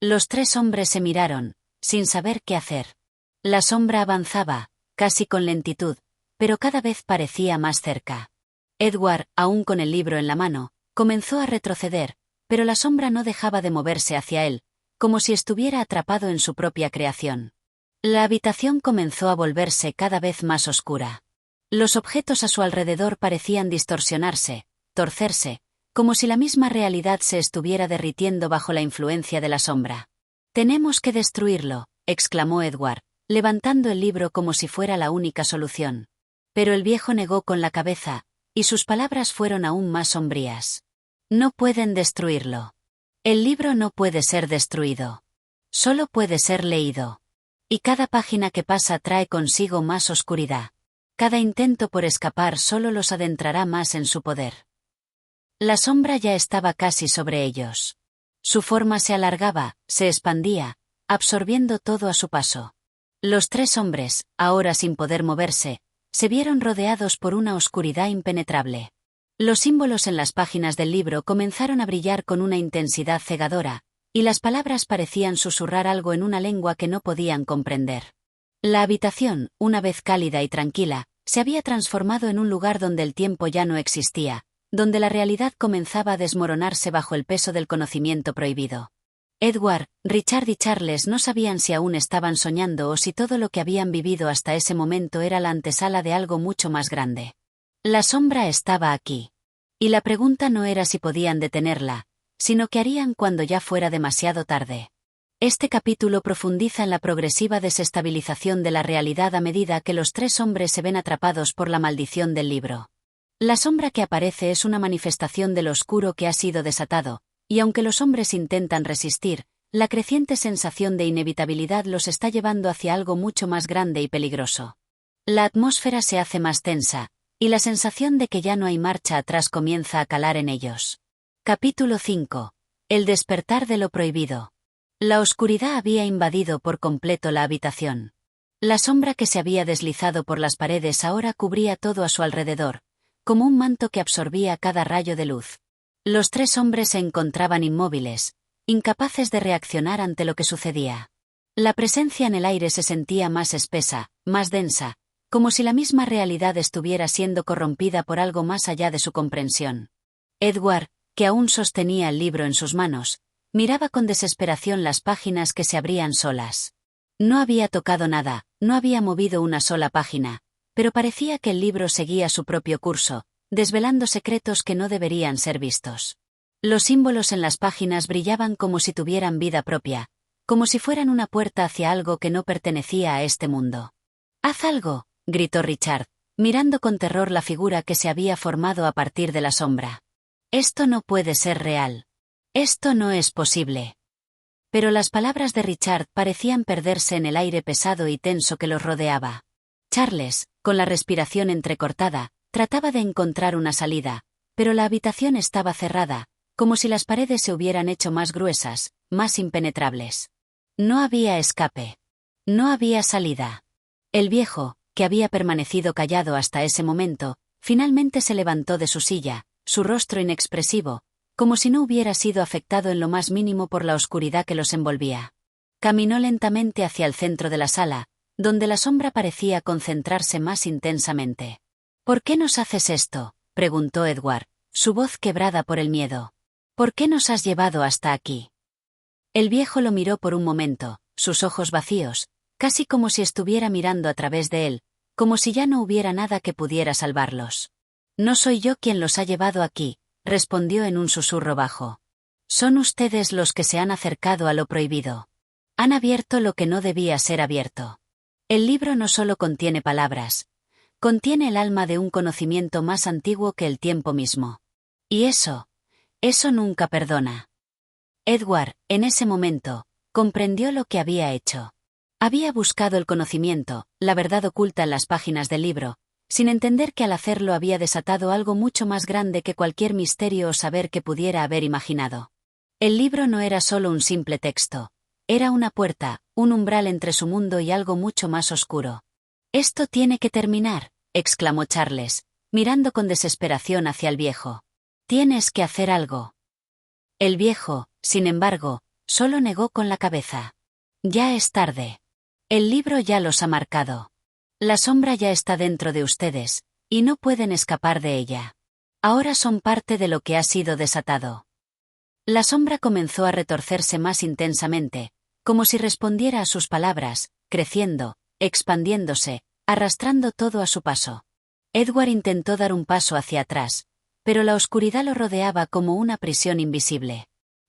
Los tres hombres se miraron, sin saber qué hacer. La sombra avanzaba, casi con lentitud, pero cada vez parecía más cerca. Edward, aún con el libro en la mano, comenzó a retroceder, pero la sombra no dejaba de moverse hacia él, como si estuviera atrapado en su propia creación. La habitación comenzó a volverse cada vez más oscura. Los objetos a su alrededor parecían distorsionarse, torcerse, como si la misma realidad se estuviera derritiendo bajo la influencia de la sombra. «Tenemos que destruirlo», exclamó Edward, levantando el libro como si fuera la única solución. Pero el viejo negó con la cabeza, y sus palabras fueron aún más sombrías. «No pueden destruirlo. El libro no puede ser destruido. Solo puede ser leído. Y cada página que pasa trae consigo más oscuridad. Cada intento por escapar solo los adentrará más en su poder». La sombra ya estaba casi sobre ellos. Su forma se alargaba, se expandía, absorbiendo todo a su paso. Los tres hombres, ahora sin poder moverse, se vieron rodeados por una oscuridad impenetrable. Los símbolos en las páginas del libro comenzaron a brillar con una intensidad cegadora, y las palabras parecían susurrar algo en una lengua que no podían comprender. La habitación, una vez cálida y tranquila, se había transformado en un lugar donde el tiempo ya no existía, donde la realidad comenzaba a desmoronarse bajo el peso del conocimiento prohibido. Edward, Richard y Charles no sabían si aún estaban soñando o si todo lo que habían vivido hasta ese momento era la antesala de algo mucho más grande. La sombra estaba aquí. Y la pregunta no era si podían detenerla, sino qué harían cuando ya fuera demasiado tarde. Este capítulo profundiza en la progresiva desestabilización de la realidad a medida que los tres hombres se ven atrapados por la maldición del libro. La sombra que aparece es una manifestación del oscuro que ha sido desatado, y aunque los hombres intentan resistir, la creciente sensación de inevitabilidad los está llevando hacia algo mucho más grande y peligroso. La atmósfera se hace más tensa, y la sensación de que ya no hay marcha atrás comienza a calar en ellos. Capítulo 5. El despertar de lo prohibido. La oscuridad había invadido por completo la habitación. La sombra que se había deslizado por las paredes ahora cubría todo a su alrededor, como un manto que absorbía cada rayo de luz. Los tres hombres se encontraban inmóviles, incapaces de reaccionar ante lo que sucedía. La presencia en el aire se sentía más espesa, más densa, como si la misma realidad estuviera siendo corrompida por algo más allá de su comprensión. Edward, que aún sostenía el libro en sus manos, miraba con desesperación las páginas que se abrían solas. No había tocado nada, no había movido una sola página, pero parecía que el libro seguía su propio curso, desvelando secretos que no deberían ser vistos. Los símbolos en las páginas brillaban como si tuvieran vida propia, como si fueran una puerta hacia algo que no pertenecía a este mundo. «¡Haz algo!», gritó Richard, mirando con terror la figura que se había formado a partir de la sombra. «Esto no puede ser real. Esto no es posible». Pero las palabras de Richard parecían perderse en el aire pesado y tenso que los rodeaba. Charles, con la respiración entrecortada, trataba de encontrar una salida, pero la habitación estaba cerrada, como si las paredes se hubieran hecho más gruesas, más impenetrables. No había escape. No había salida. El viejo, que había permanecido callado hasta ese momento, finalmente se levantó de su silla, su rostro inexpresivo, como si no hubiera sido afectado en lo más mínimo por la oscuridad que los envolvía. Caminó lentamente hacia el centro de la sala, donde la sombra parecía concentrarse más intensamente. «¿Por qué nos haces esto?», preguntó Edward, su voz quebrada por el miedo. «¿Por qué nos has llevado hasta aquí?». El viejo lo miró por un momento, sus ojos vacíos, casi como si estuviera mirando a través de él, como si ya no hubiera nada que pudiera salvarlos. No soy yo quien los ha llevado aquí, respondió en un susurro bajo. Son ustedes los que se han acercado a lo prohibido. Han abierto lo que no debía ser abierto. El libro no solo contiene palabras, contiene el alma de un conocimiento más antiguo que el tiempo mismo. Y eso nunca perdona. Edward, en ese momento, comprendió lo que había hecho. Había buscado el conocimiento, la verdad oculta en las páginas del libro, sin entender que al hacerlo había desatado algo mucho más grande que cualquier misterio o saber que pudiera haber imaginado. El libro no era solo un simple texto, era una puerta, un umbral entre su mundo y algo mucho más oscuro. «Esto tiene que terminar», exclamó Charles, mirando con desesperación hacia el viejo. «Tienes que hacer algo». El viejo, sin embargo, solo negó con la cabeza. «Ya es tarde. El libro ya los ha marcado. La sombra ya está dentro de ustedes, y no pueden escapar de ella. Ahora son parte de lo que ha sido desatado». La sombra comenzó a retorcerse más intensamente, como si respondiera a sus palabras, creciendo, expandiéndose, arrastrando todo a su paso. Edward intentó dar un paso hacia atrás, pero la oscuridad lo rodeaba como una prisión invisible.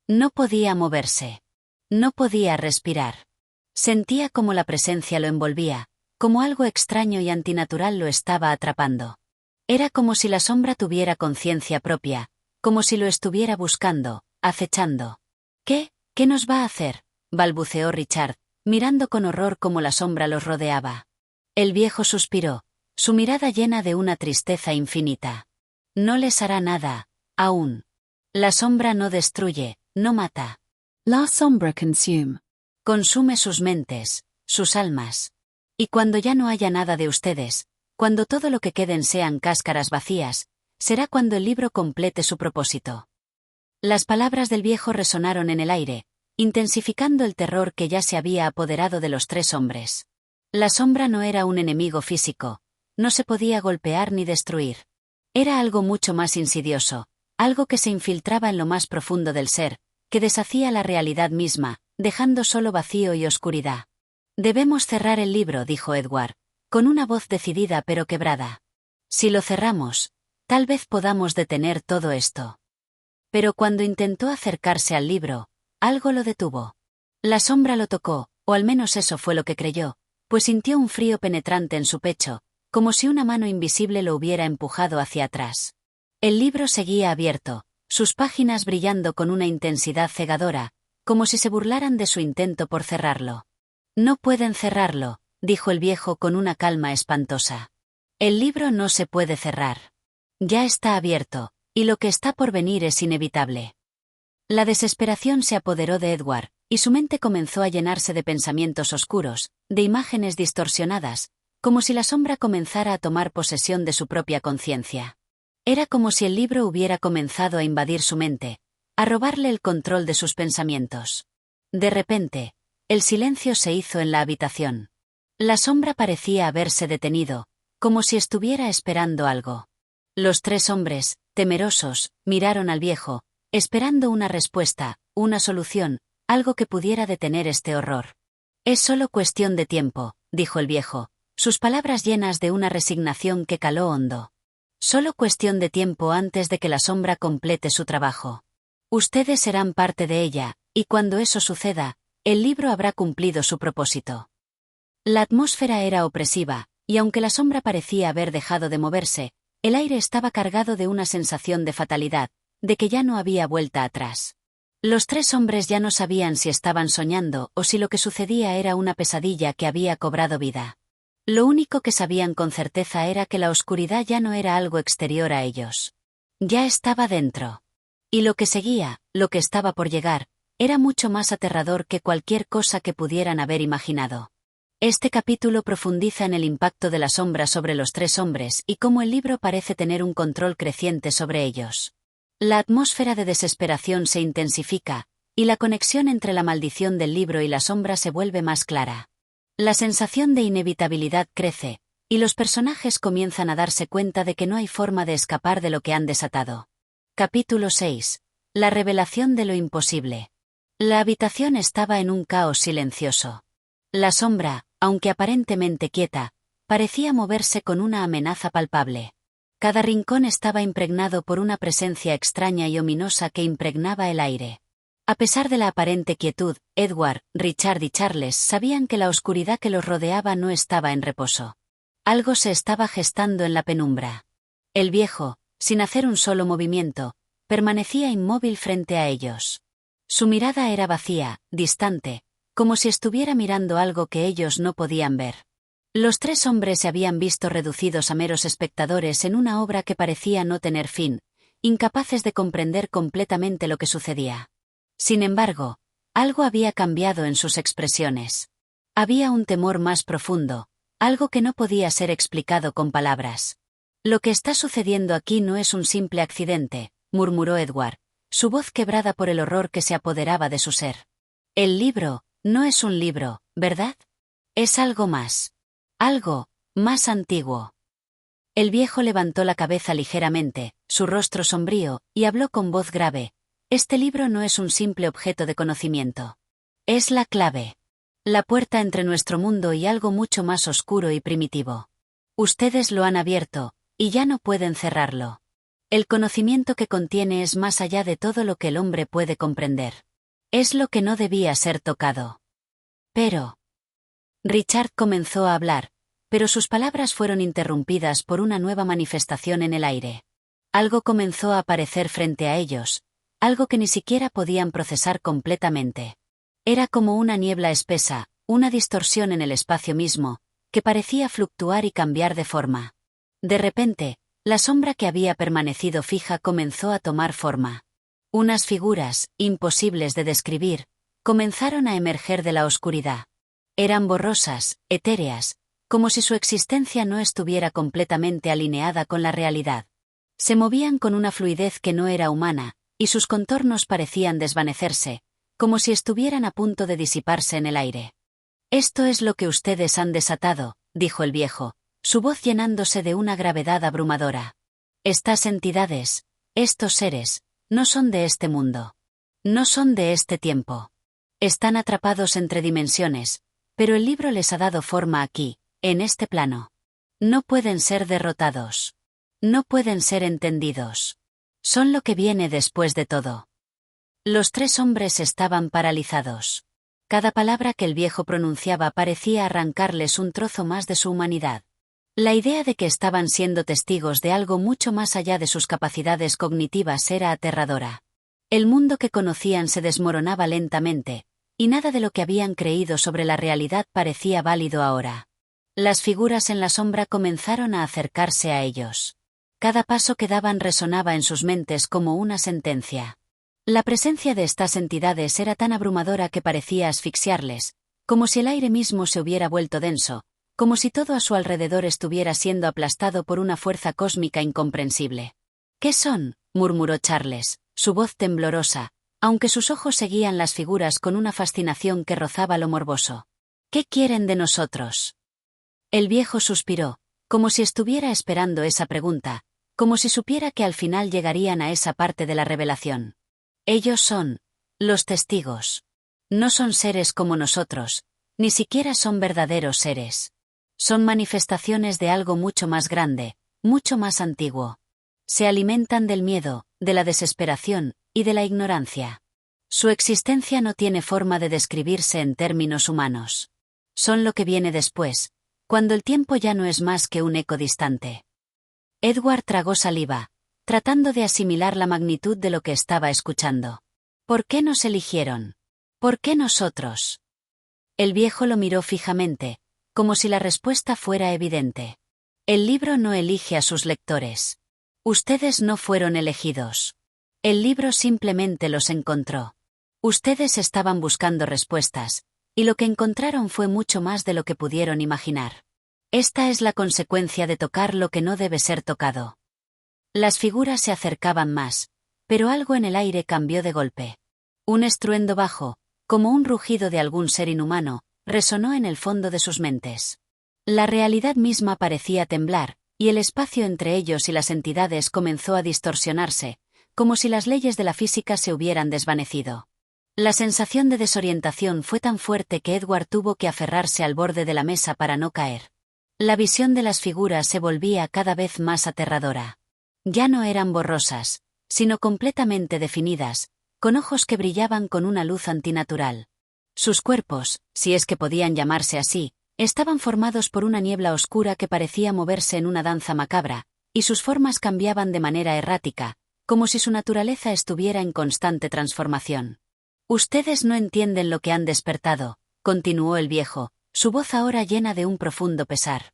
No podía moverse. No podía respirar. Sentía como la presencia lo envolvía, como algo extraño y antinatural lo estaba atrapando. Era como si la sombra tuviera conciencia propia, como si lo estuviera buscando, acechando. ¿Qué nos va a hacer?, balbuceó Richard, mirando con horror cómo la sombra los rodeaba. El viejo suspiró, su mirada llena de una tristeza infinita. No les hará nada, aún. La sombra no destruye, no mata. La sombra consume. Consume sus mentes, sus almas. Y cuando ya no haya nada de ustedes, cuando todo lo que queden sean cáscaras vacías, será cuando el libro complete su propósito. Las palabras del viejo resonaron en el aire, intensificando el terror que ya se había apoderado de los tres hombres. La sombra no era un enemigo físico, no se podía golpear ni destruir. Era algo mucho más insidioso, algo que se infiltraba en lo más profundo del ser, que deshacía la realidad misma, dejando solo vacío y oscuridad. «Debemos cerrar el libro», dijo Edward, con una voz decidida pero quebrada. «Si lo cerramos, tal vez podamos detener todo esto». Pero cuando intentó acercarse al libro, algo lo detuvo. La sombra lo tocó, o al menos eso fue lo que creyó, pues sintió un frío penetrante en su pecho, como si una mano invisible lo hubiera empujado hacia atrás. El libro seguía abierto, sus páginas brillando con una intensidad cegadora, como si se burlaran de su intento por cerrarlo. «No pueden cerrarlo», dijo el viejo con una calma espantosa. «El libro no se puede cerrar. Ya está abierto, y lo que está por venir es inevitable». La desesperación se apoderó de Edward, y su mente comenzó a llenarse de pensamientos oscuros, de imágenes distorsionadas, como si la sombra comenzara a tomar posesión de su propia conciencia. Era como si el libro hubiera comenzado a invadir su mente, a robarle el control de sus pensamientos. De repente, el silencio se hizo en la habitación. La sombra parecía haberse detenido, como si estuviera esperando algo. Los tres hombres, temerosos, miraron al viejo, esperando una respuesta, una solución, algo que pudiera detener este horror. «Es solo cuestión de tiempo», dijo el viejo, sus palabras llenas de una resignación que caló hondo. «Solo cuestión de tiempo antes de que la sombra complete su trabajo. Ustedes serán parte de ella, y cuando eso suceda, el libro habrá cumplido su propósito». La atmósfera era opresiva, y aunque la sombra parecía haber dejado de moverse, el aire estaba cargado de una sensación de fatalidad, de que ya no había vuelta atrás. Los tres hombres ya no sabían si estaban soñando o si lo que sucedía era una pesadilla que había cobrado vida. Lo único que sabían con certeza era que la oscuridad ya no era algo exterior a ellos. Ya estaba dentro. Y lo que seguía, lo que estaba por llegar, era mucho más aterrador que cualquier cosa que pudieran haber imaginado. Este capítulo profundiza en el impacto de la sombra sobre los tres hombres y cómo el libro parece tener un control creciente sobre ellos. La atmósfera de desesperación se intensifica, y la conexión entre la maldición del libro y la sombra se vuelve más clara. La sensación de inevitabilidad crece, y los personajes comienzan a darse cuenta de que no hay forma de escapar de lo que han desatado. Capítulo 6. La revelación de lo imposible. La habitación estaba en un caos silencioso. La sombra, aunque aparentemente quieta, parecía moverse con una amenaza palpable. Cada rincón estaba impregnado por una presencia extraña y ominosa que impregnaba el aire. A pesar de la aparente quietud, Edward, Richard y Charles sabían que la oscuridad que los rodeaba no estaba en reposo. Algo se estaba gestando en la penumbra. El viejo, sin hacer un solo movimiento, permanecía inmóvil frente a ellos. Su mirada era vacía, distante, como si estuviera mirando algo que ellos no podían ver. Los tres hombres se habían visto reducidos a meros espectadores en una obra que parecía no tener fin, incapaces de comprender completamente lo que sucedía. Sin embargo, algo había cambiado en sus expresiones. Había un temor más profundo, algo que no podía ser explicado con palabras. Lo que está sucediendo aquí no es un simple accidente, murmuró Edward, su voz quebrada por el horror que se apoderaba de su ser. El libro, no es un libro, ¿verdad? Es algo más. Algo más antiguo. El viejo levantó la cabeza ligeramente, su rostro sombrío, y habló con voz grave. Este libro no es un simple objeto de conocimiento. Es la clave. La puerta entre nuestro mundo y algo mucho más oscuro y primitivo. Ustedes lo han abierto, y ya no pueden cerrarlo. El conocimiento que contiene es más allá de todo lo que el hombre puede comprender. Es lo que no debía ser tocado. Pero... Richard comenzó a hablar, pero sus palabras fueron interrumpidas por una nueva manifestación en el aire. Algo comenzó a aparecer frente a ellos, algo que ni siquiera podían procesar completamente. Era como una niebla espesa, una distorsión en el espacio mismo, que parecía fluctuar y cambiar de forma. De repente, la sombra que había permanecido fija comenzó a tomar forma. Unas figuras, imposibles de describir, comenzaron a emerger de la oscuridad. Eran borrosas, etéreas, como si su existencia no estuviera completamente alineada con la realidad. Se movían con una fluidez que no era humana, y sus contornos parecían desvanecerse, como si estuvieran a punto de disiparse en el aire. «Esto es lo que ustedes han desatado», dijo el viejo, su voz llenándose de una gravedad abrumadora. «Estas entidades, estos seres, no son de este mundo. No son de este tiempo. Están atrapados entre dimensiones, pero el libro les ha dado forma aquí, en este plano. No pueden ser derrotados. No pueden ser entendidos. Son lo que viene después de todo». Los tres hombres estaban paralizados. Cada palabra que el viejo pronunciaba parecía arrancarles un trozo más de su humanidad. La idea de que estaban siendo testigos de algo mucho más allá de sus capacidades cognitivas era aterradora. El mundo que conocían se desmoronaba lentamente, y nada de lo que habían creído sobre la realidad parecía válido ahora. Las figuras en la sombra comenzaron a acercarse a ellos. Cada paso que daban resonaba en sus mentes como una sentencia. La presencia de estas entidades era tan abrumadora que parecía asfixiarles, como si el aire mismo se hubiera vuelto denso, como si todo a su alrededor estuviera siendo aplastado por una fuerza cósmica incomprensible. «¿Qué son?», murmuró Charles, su voz temblorosa, aunque sus ojos seguían las figuras con una fascinación que rozaba lo morboso. «¿Qué quieren de nosotros?». El viejo suspiró, como si estuviera esperando esa pregunta, como si supiera que al final llegarían a esa parte de la revelación. «Ellos son los testigos. No son seres como nosotros, ni siquiera son verdaderos seres. Son manifestaciones de algo mucho más grande, mucho más antiguo. Se alimentan del miedo, de la desesperación y de la ignorancia. Su existencia no tiene forma de describirse en términos humanos. Son lo que viene después, cuando el tiempo ya no es más que un eco distante». Edward tragó saliva, tratando de asimilar la magnitud de lo que estaba escuchando. «¿Por qué nos eligieron? ¿Por qué nosotros?». El viejo lo miró fijamente, como si la respuesta fuera evidente. «El libro no elige a sus lectores. Ustedes no fueron elegidos. El libro simplemente los encontró. Ustedes estaban buscando respuestas, y lo que encontraron fue mucho más de lo que pudieron imaginar. Esta es la consecuencia de tocar lo que no debe ser tocado». Las figuras se acercaban más, pero algo en el aire cambió de golpe. Un estruendo bajo, como un rugido de algún ser inhumano, resonó en el fondo de sus mentes. La realidad misma parecía temblar, y el espacio entre ellos y las entidades comenzó a distorsionarse, como si las leyes de la física se hubieran desvanecido. La sensación de desorientación fue tan fuerte que Edward tuvo que aferrarse al borde de la mesa para no caer. La visión de las figuras se volvía cada vez más aterradora. Ya no eran borrosas, sino completamente definidas, con ojos que brillaban con una luz antinatural. Sus cuerpos, si es que podían llamarse así, estaban formados por una niebla oscura que parecía moverse en una danza macabra, y sus formas cambiaban de manera errática, como si su naturaleza estuviera en constante transformación. Ustedes no entienden lo que han despertado, continuó el viejo, su voz ahora llena de un profundo pesar.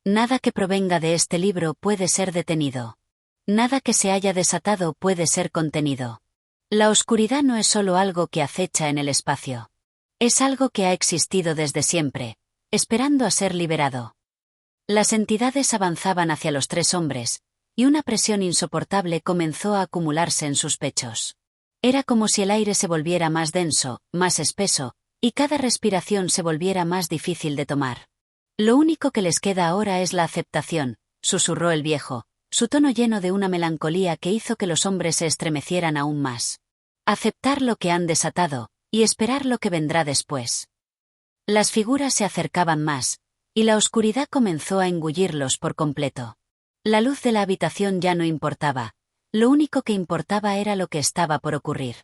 Nada que provenga de este libro puede ser detenido. Nada que se haya desatado puede ser contenido. La oscuridad no es solo algo que acecha en el espacio. Es algo que ha existido desde siempre, esperando a ser liberado. Las entidades avanzaban hacia los tres hombres, y una presión insoportable comenzó a acumularse en sus pechos. Era como si el aire se volviera más denso, más espeso, y cada respiración se volviera más difícil de tomar. Lo único que les queda ahora es la aceptación, susurró el viejo, su tono lleno de una melancolía que hizo que los hombres se estremecieran aún más. Aceptar lo que han desatado, y esperar lo que vendrá después. Las figuras se acercaban más, y la oscuridad comenzó a engullirlos por completo. La luz de la habitación ya no importaba, lo único que importaba era lo que estaba por ocurrir.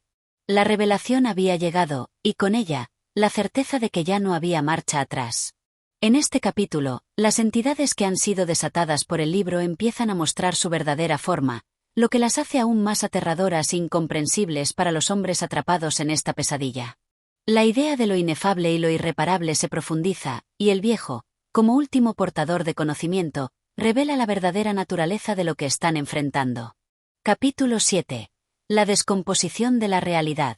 La revelación había llegado, y con ella, la certeza de que ya no había marcha atrás. En este capítulo, las entidades que han sido desatadas por el libro empiezan a mostrar su verdadera forma, lo que las hace aún más aterradoras e incomprensibles para los hombres atrapados en esta pesadilla. La idea de lo inefable y lo irreparable se profundiza, y el viejo, como último portador de conocimiento, revela la verdadera naturaleza de lo que están enfrentando. Capítulo 7. La descomposición de la realidad.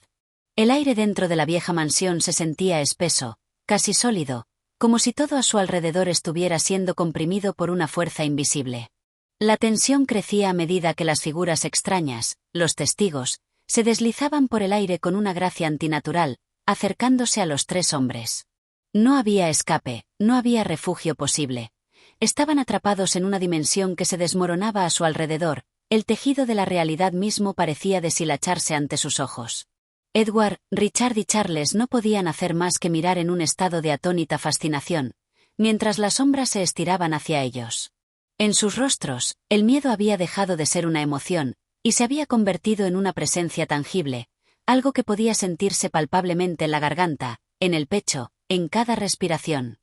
El aire dentro de la vieja mansión se sentía espeso, casi sólido, como si todo a su alrededor estuviera siendo comprimido por una fuerza invisible. La tensión crecía a medida que las figuras extrañas, los testigos, se deslizaban por el aire con una gracia antinatural, acercándose a los tres hombres. No había escape, no había refugio posible. Estaban atrapados en una dimensión que se desmoronaba a su alrededor, el tejido de la realidad mismo parecía deshilacharse ante sus ojos. Edward, Richard y Charles no podían hacer más que mirar en un estado de atónita fascinación, mientras las sombras se estiraban hacia ellos. En sus rostros, el miedo había dejado de ser una emoción, y se había convertido en una presencia tangible, algo que podía sentirse palpablemente en la garganta, en el pecho, en cada respiración.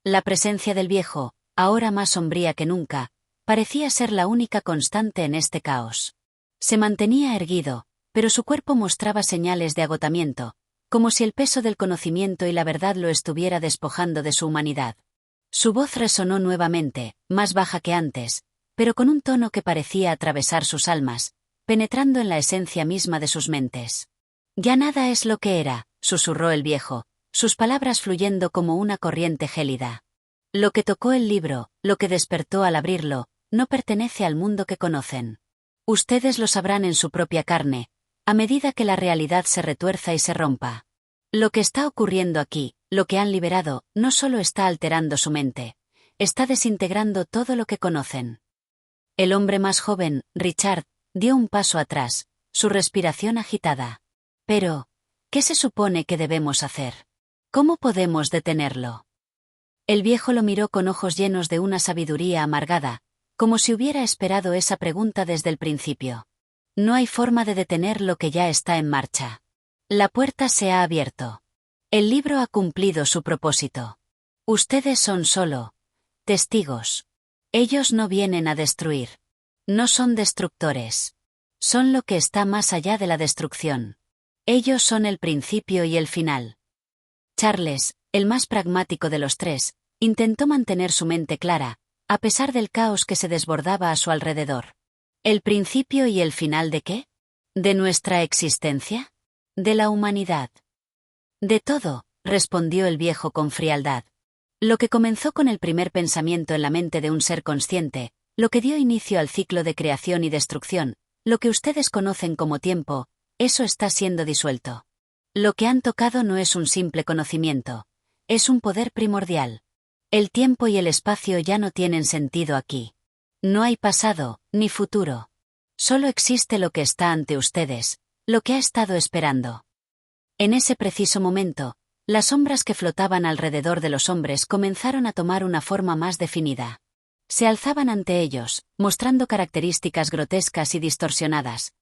La presencia del viejo, ahora más sombría que nunca, parecía ser la única constante en este caos. Se mantenía erguido, pero su cuerpo mostraba señales de agotamiento, como si el peso del conocimiento y la verdad lo estuviera despojando de su humanidad. Su voz resonó nuevamente, más baja que antes, pero con un tono que parecía atravesar sus almas, penetrando en la esencia misma de sus mentes. Ya nada es lo que era, susurró el viejo, sus palabras fluyendo como una corriente gélida. Lo que tocó el libro, lo que despertó al abrirlo, no pertenece al mundo que conocen. Ustedes lo sabrán en su propia carne, a medida que la realidad se retuerza y se rompa. Lo que está ocurriendo aquí, lo que han liberado, no solo está alterando su mente, está desintegrando todo lo que conocen. El hombre más joven, Richard, dio un paso atrás, su respiración agitada. Pero, ¿qué se supone que debemos hacer? ¿Cómo podemos detenerlo? El viejo lo miró con ojos llenos de una sabiduría amargada, como si hubiera esperado esa pregunta desde el principio. No hay forma de detener lo que ya está en marcha. La puerta se ha abierto. El libro ha cumplido su propósito. Ustedes son solo testigos. Ellos no vienen a destruir. No son destructores. Son lo que está más allá de la destrucción. Ellos son el principio y el final. Charles, el más pragmático de los tres, intentó mantener su mente clara, a pesar del caos que se desbordaba a su alrededor. ¿El principio y el final de qué? ¿De nuestra existencia? ¿De la humanidad? De todo, respondió el viejo con frialdad. Lo que comenzó con el primer pensamiento en la mente de un ser consciente, lo que dio inicio al ciclo de creación y destrucción, lo que ustedes conocen como tiempo, eso está siendo disuelto. Lo que han tocado no es un simple conocimiento, es un poder primordial. El tiempo y el espacio ya no tienen sentido aquí. No hay pasado, ni futuro. Solo existe lo que está ante ustedes, lo que ha estado esperando. En ese preciso momento, las sombras que flotaban alrededor de los hombres comenzaron a tomar una forma más definida. Se alzaban ante ellos, mostrando características grotescas y distorsionadas,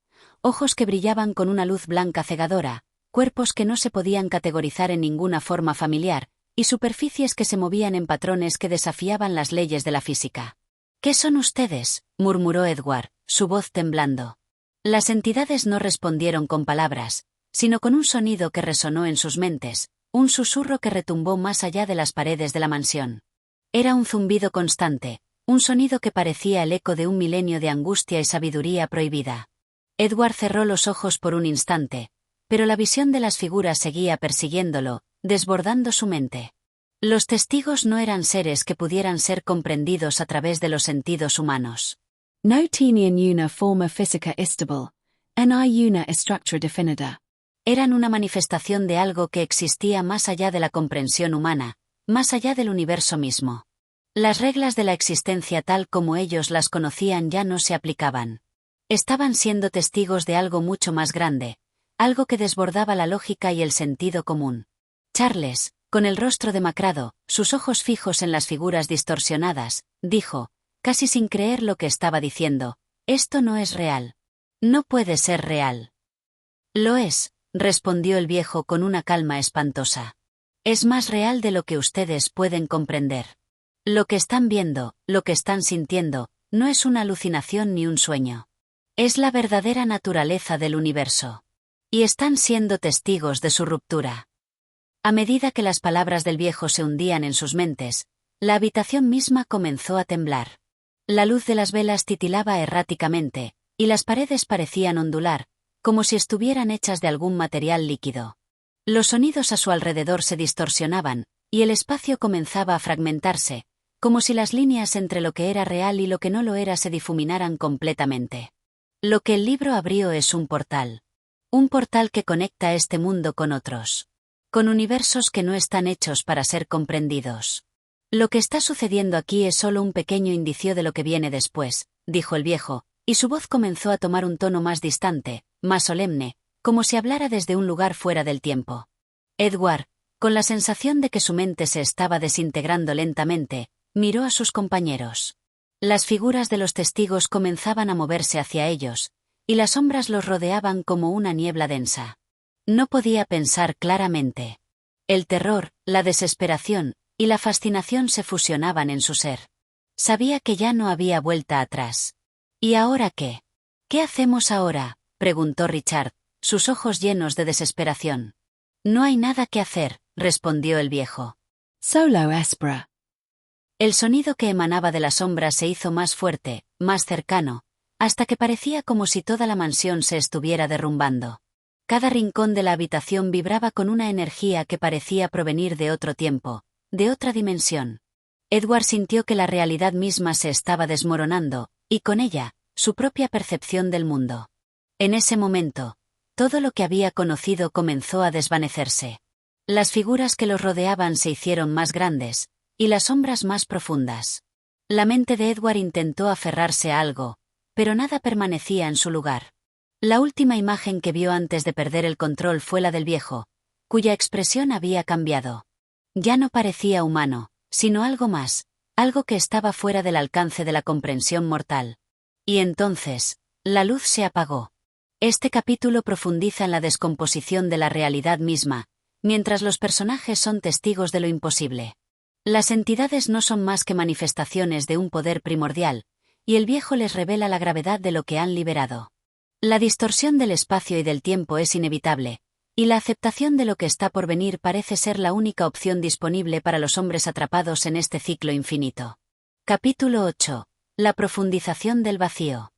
ojos que brillaban con una luz blanca cegadora, cuerpos que no se podían categorizar en ninguna forma familiar, y superficies que se movían en patrones que desafiaban las leyes de la física. «¿Qué son ustedes?», murmuró Edward, su voz temblando. Las entidades no respondieron con palabras, sino con un sonido que resonó en sus mentes, un susurro que retumbó más allá de las paredes de la mansión. Era un zumbido constante, un sonido que parecía el eco de un milenio de angustia y sabiduría prohibida. Edward cerró los ojos por un instante, pero la visión de las figuras seguía persiguiéndolo, desbordando su mente. Los testigos no eran seres que pudieran ser comprendidos a través de los sentidos humanos. No tienen una forma física estable, ni una estructura definida. Eran una manifestación de algo que existía más allá de la comprensión humana, más allá del universo mismo. Las reglas de la existencia tal como ellos las conocían ya no se aplicaban. Estaban siendo testigos de algo mucho más grande, algo que desbordaba la lógica y el sentido común. Charles, con el rostro demacrado, sus ojos fijos en las figuras distorsionadas, dijo, casi sin creer lo que estaba diciendo, «Esto no es real. No puede ser real». «Lo es», respondió el viejo con una calma espantosa. «Es más real de lo que ustedes pueden comprender. Lo que están viendo, lo que están sintiendo, no es una alucinación ni un sueño. Es la verdadera naturaleza del universo. Y están siendo testigos de su ruptura». A medida que las palabras del viejo se hundían en sus mentes, la habitación misma comenzó a temblar. La luz de las velas titilaba erráticamente, y las paredes parecían ondular, como si estuvieran hechas de algún material líquido. Los sonidos a su alrededor se distorsionaban, y el espacio comenzaba a fragmentarse, como si las líneas entre lo que era real y lo que no lo era se difuminaran completamente. Lo que el libro abrió es un portal. Un portal que conecta este mundo con otros. Con universos que no están hechos para ser comprendidos. «Lo que está sucediendo aquí es solo un pequeño indicio de lo que viene después», dijo el viejo, y su voz comenzó a tomar un tono más distante, más solemne, como si hablara desde un lugar fuera del tiempo. Edward, con la sensación de que su mente se estaba desintegrando lentamente, miró a sus compañeros. Las figuras de los testigos comenzaban a moverse hacia ellos, y las sombras los rodeaban como una niebla densa. No podía pensar claramente. El terror, la desesperación y la fascinación se fusionaban en su ser. Sabía que ya no había vuelta atrás. ¿Y ahora qué? ¿Qué hacemos ahora?, preguntó Richard, sus ojos llenos de desesperación. «No hay nada que hacer», respondió el viejo. Solo espera. El sonido que emanaba de las sombras se hizo más fuerte, más cercano, hasta que parecía como si toda la mansión se estuviera derrumbando. Cada rincón de la habitación vibraba con una energía que parecía provenir de otro tiempo, de otra dimensión. Edward sintió que la realidad misma se estaba desmoronando, y con ella, su propia percepción del mundo. En ese momento, todo lo que había conocido comenzó a desvanecerse. Las figuras que los rodeaban se hicieron más grandes, y las sombras más profundas. La mente de Edward intentó aferrarse a algo, pero nada permanecía en su lugar. La última imagen que vio antes de perder el control fue la del viejo, cuya expresión había cambiado. Ya no parecía humano, sino algo más, algo que estaba fuera del alcance de la comprensión mortal. Y entonces, la luz se apagó. Este capítulo profundiza en la descomposición de la realidad misma, mientras los personajes son testigos de lo imposible. Las entidades no son más que manifestaciones de un poder primordial, y el viejo les revela la gravedad de lo que han liberado. La distorsión del espacio y del tiempo es inevitable, y la aceptación de lo que está por venir parece ser la única opción disponible para los hombres atrapados en este ciclo infinito. Capítulo 8. La profundización del vacío.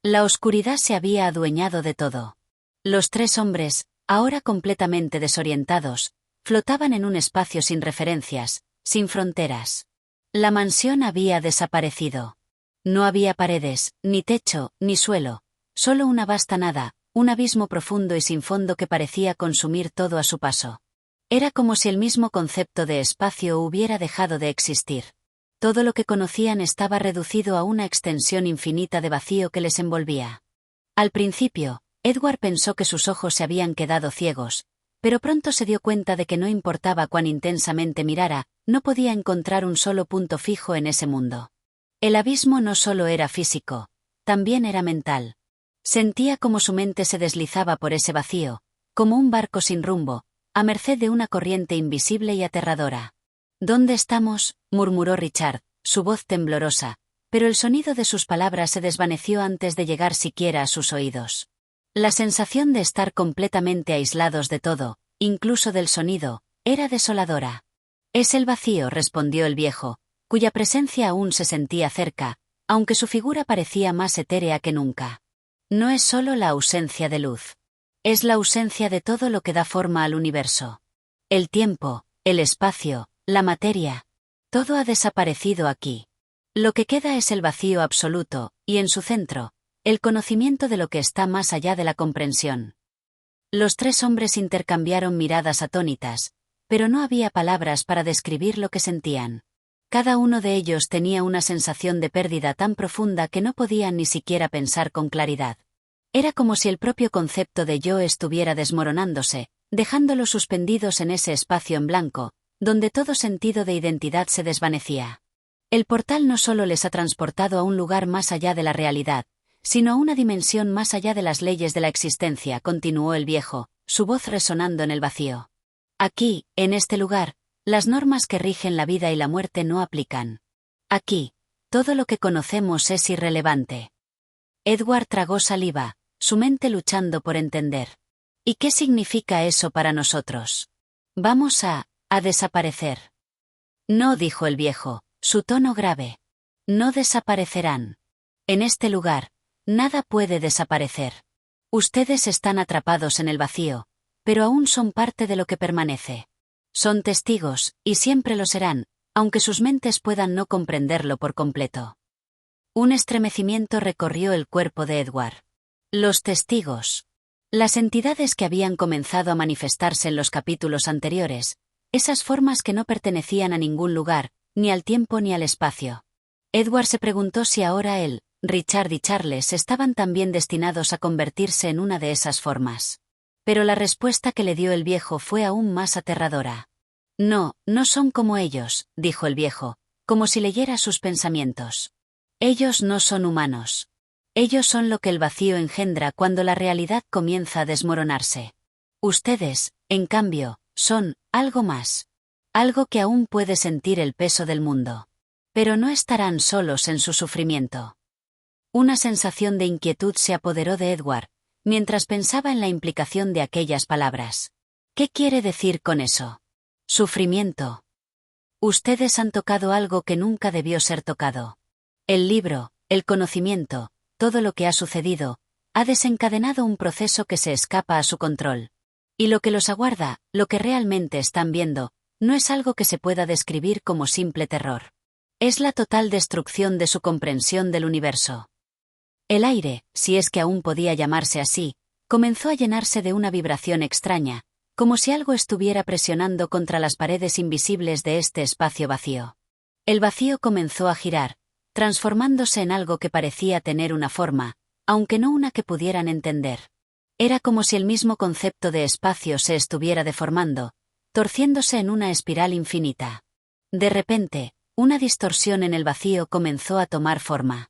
La oscuridad se había adueñado de todo. Los tres hombres, ahora completamente desorientados, flotaban en un espacio sin referencias, sin fronteras. La mansión había desaparecido. No había paredes, ni techo, ni suelo. Solo una vasta nada, un abismo profundo y sin fondo que parecía consumir todo a su paso. Era como si el mismo concepto de espacio hubiera dejado de existir. Todo lo que conocían estaba reducido a una extensión infinita de vacío que les envolvía. Al principio, Edward pensó que sus ojos se habían quedado ciegos, Pero pronto se dio cuenta de que no importaba cuán intensamente mirara, no podía encontrar un solo punto fijo en ese mundo. El abismo no solo era físico, también era mental. Sentía como su mente se deslizaba por ese vacío, como un barco sin rumbo, a merced de una corriente invisible y aterradora. ¿Dónde estamos?, murmuró Richard, su voz temblorosa, pero el sonido de sus palabras se desvaneció antes de llegar siquiera a sus oídos. La sensación de estar completamente aislados de todo, incluso del sonido, era desoladora. Es el vacío, respondió el viejo, cuya presencia aún se sentía cerca, aunque su figura parecía más etérea que nunca. No es solo la ausencia de luz. Es la ausencia de todo lo que da forma al universo. El tiempo, el espacio, la materia. Todo ha desaparecido aquí. Lo que queda es el vacío absoluto, y en su centro, el conocimiento de lo que está más allá de la comprensión. Los tres hombres intercambiaron miradas atónitas, pero no había palabras para describir lo que sentían. Cada uno de ellos tenía una sensación de pérdida tan profunda que no podían ni siquiera pensar con claridad. Era como si el propio concepto de yo estuviera desmoronándose, dejándolos suspendidos en ese espacio en blanco, donde todo sentido de identidad se desvanecía. El portal no solo les ha transportado a un lugar más allá de la realidad, sino a una dimensión más allá de las leyes de la existencia, continuó el viejo, su voz resonando en el vacío. Aquí, en este lugar, las normas que rigen la vida y la muerte no aplican. Aquí, todo lo que conocemos es irrelevante. Edward tragó saliva, su mente luchando por entender. ¿Y qué significa eso para nosotros? Vamos a desaparecer. No, dijo el viejo, su tono grave. No desaparecerán. En este lugar, nada puede desaparecer. Ustedes están atrapados en el vacío, pero aún son parte de lo que permanece. Son testigos, y siempre lo serán, aunque sus mentes puedan no comprenderlo por completo. Un estremecimiento recorrió el cuerpo de Edward. Los testigos. Las entidades que habían comenzado a manifestarse en los capítulos anteriores, esas formas que no pertenecían a ningún lugar, ni al tiempo ni al espacio. Edward se preguntó si ahora él, Richard y Charles estaban también destinados a convertirse en una de esas formas. Pero la respuesta que le dio el viejo fue aún más aterradora. No, no son como ellos, dijo el viejo, como si leyera sus pensamientos. Ellos no son humanos. Ellos son lo que el vacío engendra cuando la realidad comienza a desmoronarse. Ustedes, en cambio, son algo más. Algo que aún puede sentir el peso del mundo. Pero no estarán solos en su sufrimiento. Una sensación de inquietud se apoderó de Edward, mientras pensaba en la implicación de aquellas palabras. ¿Qué quiere decir con eso? Sufrimiento. Ustedes han tocado algo que nunca debió ser tocado. El libro, el conocimiento, todo lo que ha sucedido, ha desencadenado un proceso que se escapa a su control. Y lo que los aguarda, lo que realmente están viendo, no es algo que se pueda describir como simple terror. Es la total destrucción de su comprensión del universo. El aire, si es que aún podía llamarse así, comenzó a llenarse de una vibración extraña, como si algo estuviera presionando contra las paredes invisibles de este espacio vacío. El vacío comenzó a girar, transformándose en algo que parecía tener una forma, aunque no una que pudieran entender. Era como si el mismo concepto de espacio se estuviera deformando, torciéndose en una espiral infinita. De repente, una distorsión en el vacío comenzó a tomar forma.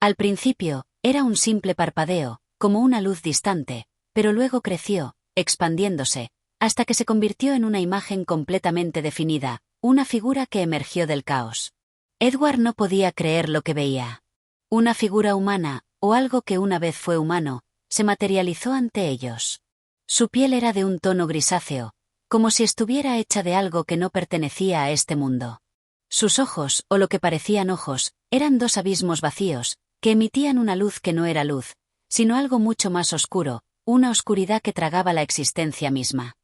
Al principio, era un simple parpadeo, como una luz distante, pero luego creció, expandiéndose, hasta que se convirtió en una imagen completamente definida, una figura que emergió del caos. Edward no podía creer lo que veía. Una figura humana, o algo que una vez fue humano, se materializó ante ellos. Su piel era de un tono grisáceo, como si estuviera hecha de algo que no pertenecía a este mundo. Sus ojos, o lo que parecían ojos, eran dos abismos vacíos, que emitían una luz que no era luz, sino algo mucho más oscuro, una oscuridad que tragaba la existencia misma.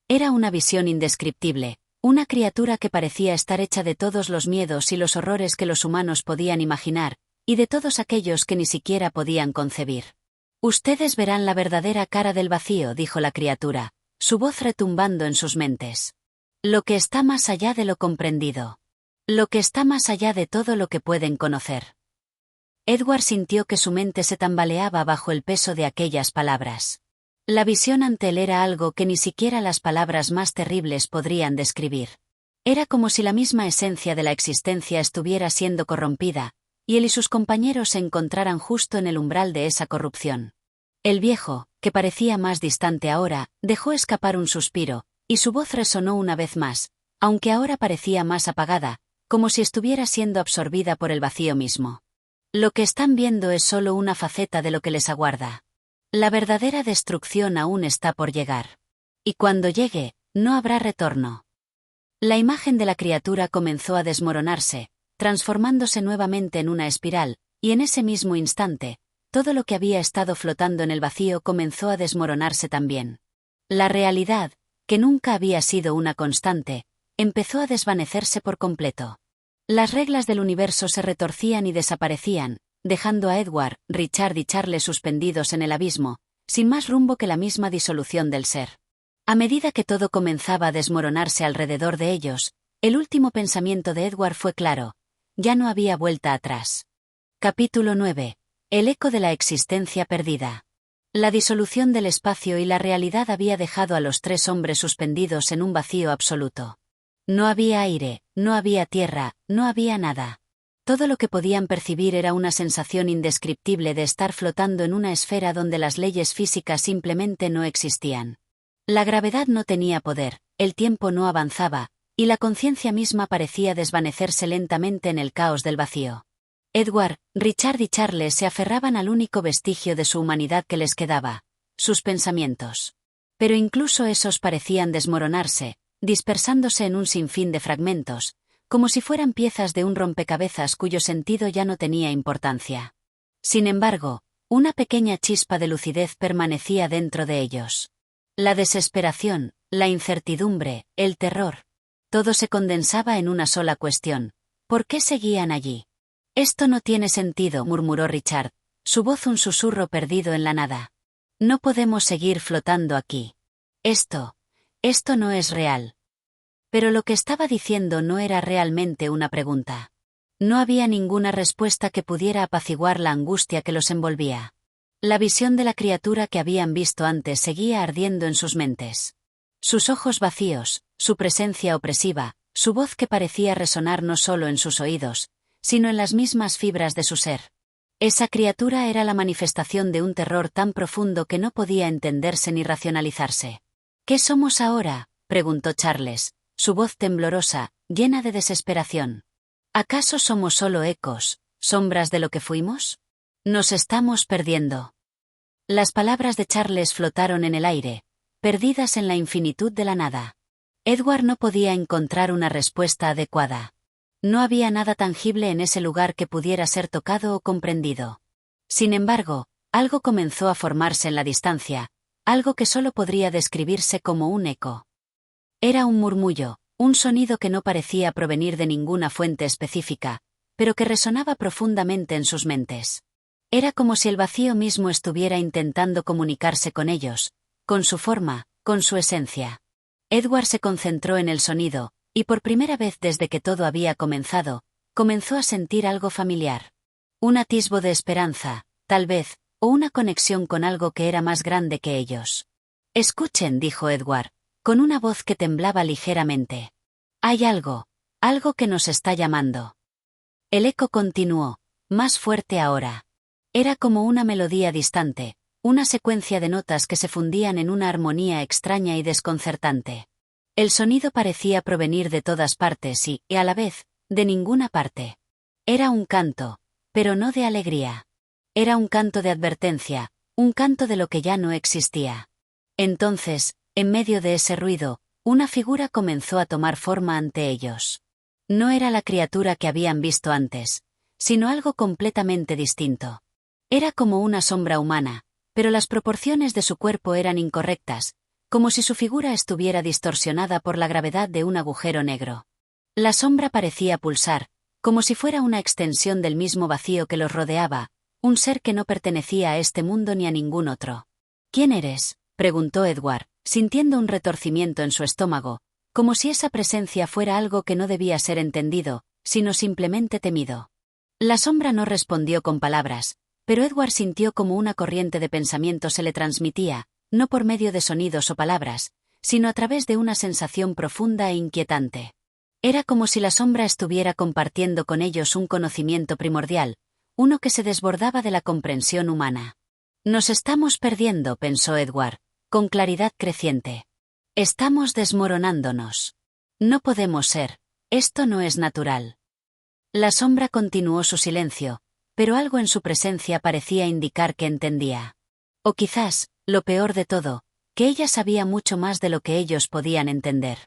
Era una visión indescriptible, una criatura que parecía estar hecha de todos los miedos y los horrores que los humanos podían imaginar, y de todos aquellos que ni siquiera podían concebir. Ustedes verán la verdadera cara del vacío, dijo la criatura, su voz retumbando en sus mentes. Lo que está más allá de lo comprendido. Lo que está más allá de todo lo que pueden conocer. Edward sintió que su mente se tambaleaba bajo el peso de aquellas palabras. La visión ante él era algo que ni siquiera las palabras más terribles podrían describir. Era como si la misma esencia de la existencia estuviera siendo corrompida, y él y sus compañeros se encontraran justo en el umbral de esa corrupción. El viejo, que parecía más distante ahora, dejó escapar un suspiro, y su voz resonó una vez más, aunque ahora parecía más apagada, como si estuviera siendo absorbida por el vacío mismo. Lo que están viendo es solo una faceta de lo que les aguarda. La verdadera destrucción aún está por llegar. Y cuando llegue, no habrá retorno. La imagen de la criatura comenzó a desmoronarse, transformándose nuevamente en una espiral, y en ese mismo instante, todo lo que había estado flotando en el vacío comenzó a desmoronarse también. La realidad, que nunca había sido una constante, empezó a desvanecerse por completo. Las reglas del universo se retorcían y desaparecían, dejando a Edward, Richard y Charles suspendidos en el abismo, sin más rumbo que la misma disolución del ser. A medida que todo comenzaba a desmoronarse alrededor de ellos, el último pensamiento de Edward fue claro: ya no había vuelta atrás. Capítulo 9. El eco de la existencia perdida. La disolución del espacio y la realidad había dejado a los tres hombres suspendidos en un vacío absoluto. No había aire, no había tierra, no había nada. Todo lo que podían percibir era una sensación indescriptible de estar flotando en una esfera donde las leyes físicas simplemente no existían. La gravedad no tenía poder, el tiempo no avanzaba, y la conciencia misma parecía desvanecerse lentamente en el caos del vacío. Edward, Richard y Charles se aferraban al único vestigio de su humanidad que les quedaba: sus pensamientos. Pero incluso esos parecían desmoronarse, dispersándose en un sinfín de fragmentos, como si fueran piezas de un rompecabezas cuyo sentido ya no tenía importancia. Sin embargo, una pequeña chispa de lucidez permanecía dentro de ellos. La desesperación, la incertidumbre, el terror. Todo se condensaba en una sola cuestión: ¿por qué seguían allí? Esto no tiene sentido, murmuró Richard, su voz un susurro perdido en la nada. No podemos seguir flotando aquí. Esto no es real. Pero lo que estaba diciendo no era realmente una pregunta. No había ninguna respuesta que pudiera apaciguar la angustia que los envolvía. La visión de la criatura que habían visto antes seguía ardiendo en sus mentes. Sus ojos vacíos, su presencia opresiva, su voz que parecía resonar no solo en sus oídos, sino en las mismas fibras de su ser. Esa criatura era la manifestación de un terror tan profundo que no podía entenderse ni racionalizarse. ¿Qué somos ahora?, preguntó Charles, su voz temblorosa, llena de desesperación. ¿Acaso somos solo ecos, sombras de lo que fuimos? Nos estamos perdiendo. Las palabras de Charles flotaron en el aire, perdidas en la infinitud de la nada. Edward no podía encontrar una respuesta adecuada. No había nada tangible en ese lugar que pudiera ser tocado o comprendido. Sin embargo, algo comenzó a formarse en la distancia, algo que solo podría describirse como un eco. Era un murmullo, un sonido que no parecía provenir de ninguna fuente específica, pero que resonaba profundamente en sus mentes. Era como si el vacío mismo estuviera intentando comunicarse con ellos, con su forma, con su esencia. Edward se concentró en el sonido, y por primera vez desde que todo había comenzado, comenzó a sentir algo familiar. Un atisbo de esperanza, tal vez, o una conexión con algo que era más grande que ellos. «Escuchen», dijo Edward, con una voz que temblaba ligeramente. «Hay algo que nos está llamando». El eco continuó, más fuerte ahora. Era como una melodía distante, una secuencia de notas que se fundían en una armonía extraña y desconcertante. El sonido parecía provenir de todas partes y, a la vez, de ninguna parte. Era un canto, pero no de alegría. Era un canto de advertencia, un canto de lo que ya no existía. Entonces, en medio de ese ruido, una figura comenzó a tomar forma ante ellos. No era la criatura que habían visto antes, sino algo completamente distinto. Era como una sombra humana, pero las proporciones de su cuerpo eran incorrectas, como si su figura estuviera distorsionada por la gravedad de un agujero negro. La sombra parecía pulsar, como si fuera una extensión del mismo vacío que los rodeaba, un ser que no pertenecía a este mundo ni a ningún otro. «¿Quién eres?», preguntó Edward, sintiendo un retorcimiento en su estómago, como si esa presencia fuera algo que no debía ser entendido, sino simplemente temido. La sombra no respondió con palabras, pero Edward sintió como una corriente de pensamiento se le transmitía, no por medio de sonidos o palabras, sino a través de una sensación profunda e inquietante. Era como si la sombra estuviera compartiendo con ellos un conocimiento primordial, uno que se desbordaba de la comprensión humana. Nos estamos perdiendo, pensó Edward, con claridad creciente. Estamos desmoronándonos. No podemos ser, esto no es natural. La sombra continuó su silencio, pero algo en su presencia parecía indicar que entendía. O quizás, lo peor de todo, que ella sabía mucho más de lo que ellos podían entender.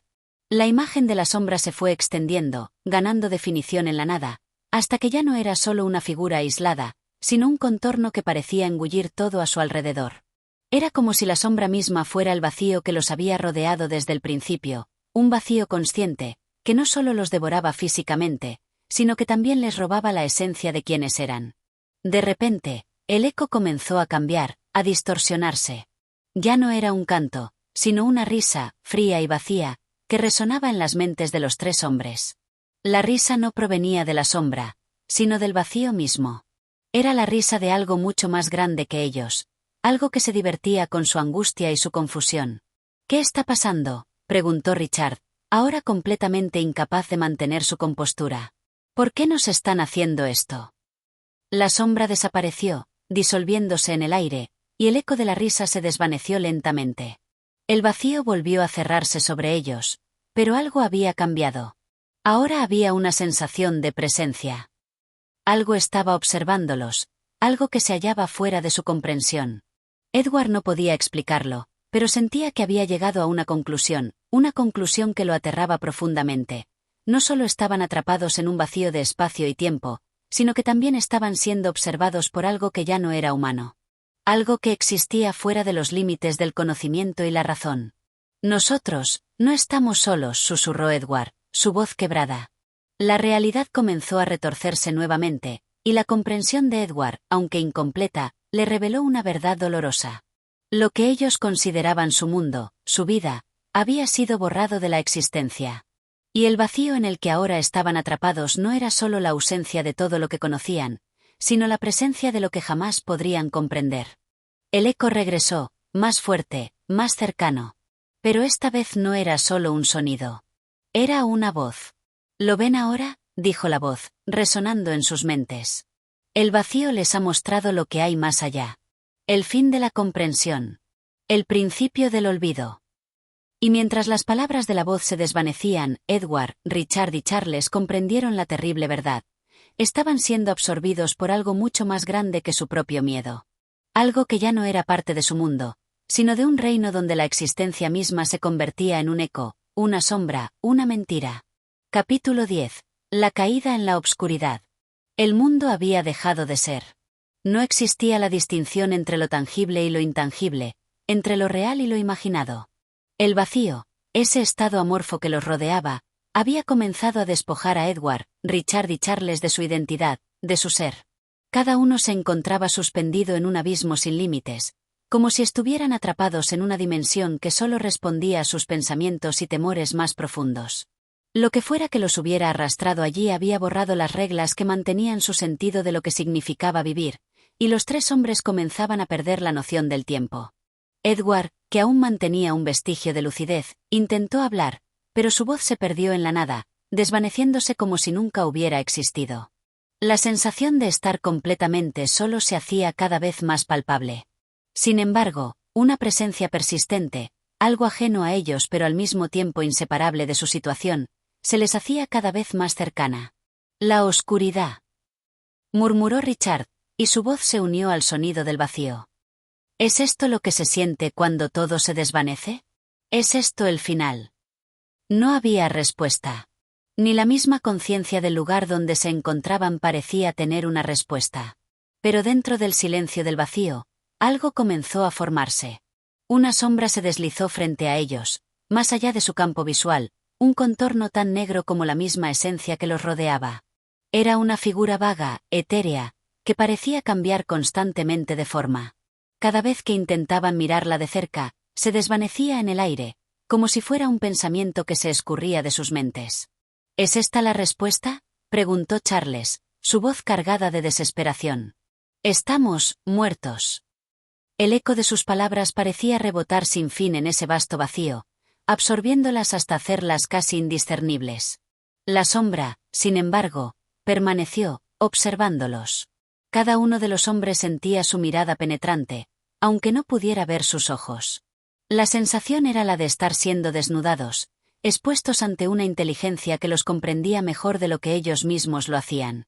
La imagen de la sombra se fue extendiendo, ganando definición en la nada, hasta que ya no era solo una figura aislada, sino un contorno que parecía engullir todo a su alrededor. Era como si la sombra misma fuera el vacío que los había rodeado desde el principio, un vacío consciente, que no solo los devoraba físicamente, sino que también les robaba la esencia de quienes eran. De repente, el eco comenzó a cambiar, a distorsionarse. Ya no era un canto, sino una risa, fría y vacía, que resonaba en las mentes de los tres hombres. La risa no provenía de la sombra, sino del vacío mismo. Era la risa de algo mucho más grande que ellos, algo que se divertía con su angustia y su confusión. ¿Qué está pasando?, preguntó Richard, ahora completamente incapaz de mantener su compostura. ¿Por qué nos están haciendo esto? La sombra desapareció, disolviéndose en el aire, y el eco de la risa se desvaneció lentamente. El vacío volvió a cerrarse sobre ellos, pero algo había cambiado. Ahora había una sensación de presencia. Algo estaba observándolos, algo que se hallaba fuera de su comprensión. Edward no podía explicarlo, pero sentía que había llegado a una conclusión que lo aterraba profundamente. No solo estaban atrapados en un vacío de espacio y tiempo, sino que también estaban siendo observados por algo que ya no era humano. Algo que existía fuera de los límites del conocimiento y la razón. Nosotros, no estamos solos, susurró Edward, su voz quebrada. La realidad comenzó a retorcerse nuevamente, y la comprensión de Edward, aunque incompleta, le reveló una verdad dolorosa. Lo que ellos consideraban su mundo, su vida, había sido borrado de la existencia. Y el vacío en el que ahora estaban atrapados no era solo la ausencia de todo lo que conocían, sino la presencia de lo que jamás podrían comprender. El eco regresó, más fuerte, más cercano. Pero esta vez no era solo un sonido. Era una voz. ¿Lo ven ahora?, dijo la voz, resonando en sus mentes. El vacío les ha mostrado lo que hay más allá. El fin de la comprensión. El principio del olvido. Y mientras las palabras de la voz se desvanecían, Edward, Richard y Charles comprendieron la terrible verdad. Estaban siendo absorbidos por algo mucho más grande que su propio miedo. Algo que ya no era parte de su mundo, sino de un reino donde la existencia misma se convertía en un eco, una sombra, una mentira. Capítulo 10. La caída en la obscuridad. El mundo había dejado de ser. No existía la distinción entre lo tangible y lo intangible, entre lo real y lo imaginado. El vacío, ese estado amorfo que los rodeaba, había comenzado a despojar a Edward, Richard y Charles de su identidad, de su ser. Cada uno se encontraba suspendido en un abismo sin límites, como si estuvieran atrapados en una dimensión que solo respondía a sus pensamientos y temores más profundos. Lo que fuera que los hubiera arrastrado allí había borrado las reglas que mantenían su sentido de lo que significaba vivir, y los tres hombres comenzaban a perder la noción del tiempo. Edward, que aún mantenía un vestigio de lucidez, intentó hablar, pero su voz se perdió en la nada, desvaneciéndose como si nunca hubiera existido. La sensación de estar completamente solo se hacía cada vez más palpable. Sin embargo, una presencia persistente, algo ajeno a ellos pero al mismo tiempo inseparable de su situación, se les hacía cada vez más cercana. La oscuridad. Murmuró Richard, y su voz se unió al sonido del vacío. ¿Es esto lo que se siente cuando todo se desvanece? ¿Es esto el final? No había respuesta. Ni la misma conciencia del lugar donde se encontraban parecía tener una respuesta. Pero dentro del silencio del vacío, algo comenzó a formarse. Una sombra se deslizó frente a ellos, más allá de su campo visual, un contorno tan negro como la misma esencia que los rodeaba. Era una figura vaga, etérea, que parecía cambiar constantemente de forma. Cada vez que intentaban mirarla de cerca, se desvanecía en el aire, como si fuera un pensamiento que se escurría de sus mentes. ¿Es esta la respuesta?, preguntó Charles, su voz cargada de desesperación. Estamos muertos. El eco de sus palabras parecía rebotar sin fin en ese vasto vacío, absorbiéndolas hasta hacerlas casi indiscernibles. La sombra, sin embargo, permaneció, observándolos. Cada uno de los hombres sentía su mirada penetrante, aunque no pudiera ver sus ojos. La sensación era la de estar siendo desnudados, expuestos ante una inteligencia que los comprendía mejor de lo que ellos mismos lo hacían.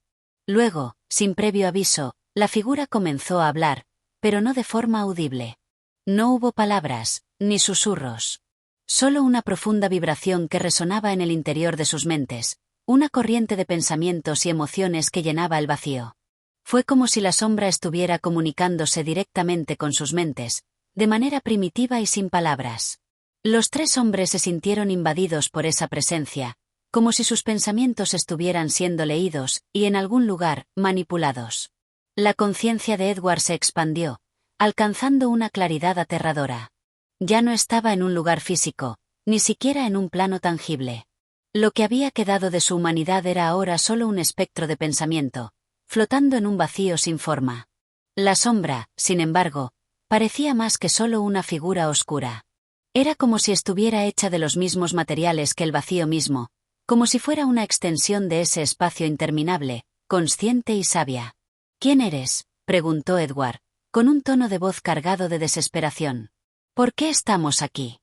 Luego, sin previo aviso, la figura comenzó a hablar, pero no de forma audible. No hubo palabras, ni susurros. Solo una profunda vibración que resonaba en el interior de sus mentes, una corriente de pensamientos y emociones que llenaba el vacío. Fue como si la sombra estuviera comunicándose directamente con sus mentes, de manera primitiva y sin palabras. Los tres hombres se sintieron invadidos por esa presencia, como si sus pensamientos estuvieran siendo leídos y, en algún lugar, manipulados. La conciencia de Edward se expandió, alcanzando una claridad aterradora. Ya no estaba en un lugar físico, ni siquiera en un plano tangible. Lo que había quedado de su humanidad era ahora solo un espectro de pensamiento, flotando en un vacío sin forma. La sombra, sin embargo, parecía más que solo una figura oscura. Era como si estuviera hecha de los mismos materiales que el vacío mismo, como si fuera una extensión de ese espacio interminable, consciente y sabia. ¿Quién eres?, preguntó Edward, con un tono de voz cargado de desesperación. ¿Por qué estamos aquí?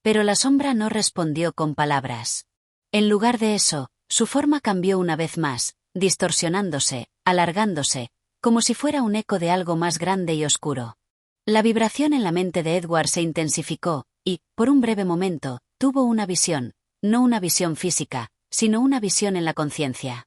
Pero la sombra no respondió con palabras. En lugar de eso, su forma cambió una vez más, distorsionándose, alargándose, como si fuera un eco de algo más grande y oscuro. La vibración en la mente de Edward se intensificó, y, por un breve momento, tuvo una visión, no una visión física, sino una visión en la conciencia.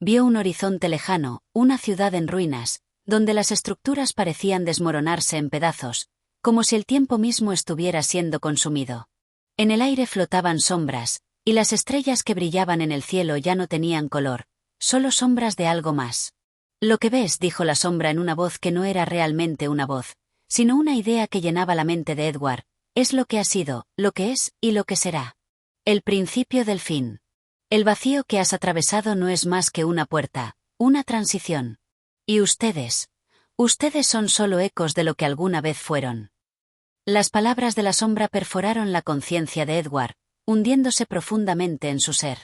Vio un horizonte lejano, una ciudad en ruinas, donde las estructuras parecían desmoronarse en pedazos, como si el tiempo mismo estuviera siendo consumido. En el aire flotaban sombras, y las estrellas que brillaban en el cielo ya no tenían color, solo sombras de algo más. Lo que ves, dijo la sombra en una voz que no era realmente una voz, sino una idea que llenaba la mente de Edward, es lo que ha sido, lo que es y lo que será. El principio del fin. El vacío que has atravesado no es más que una puerta, una transición. Y ustedes son solo ecos de lo que alguna vez fueron. Las palabras de la sombra perforaron la conciencia de Edward, hundiéndose profundamente en su ser.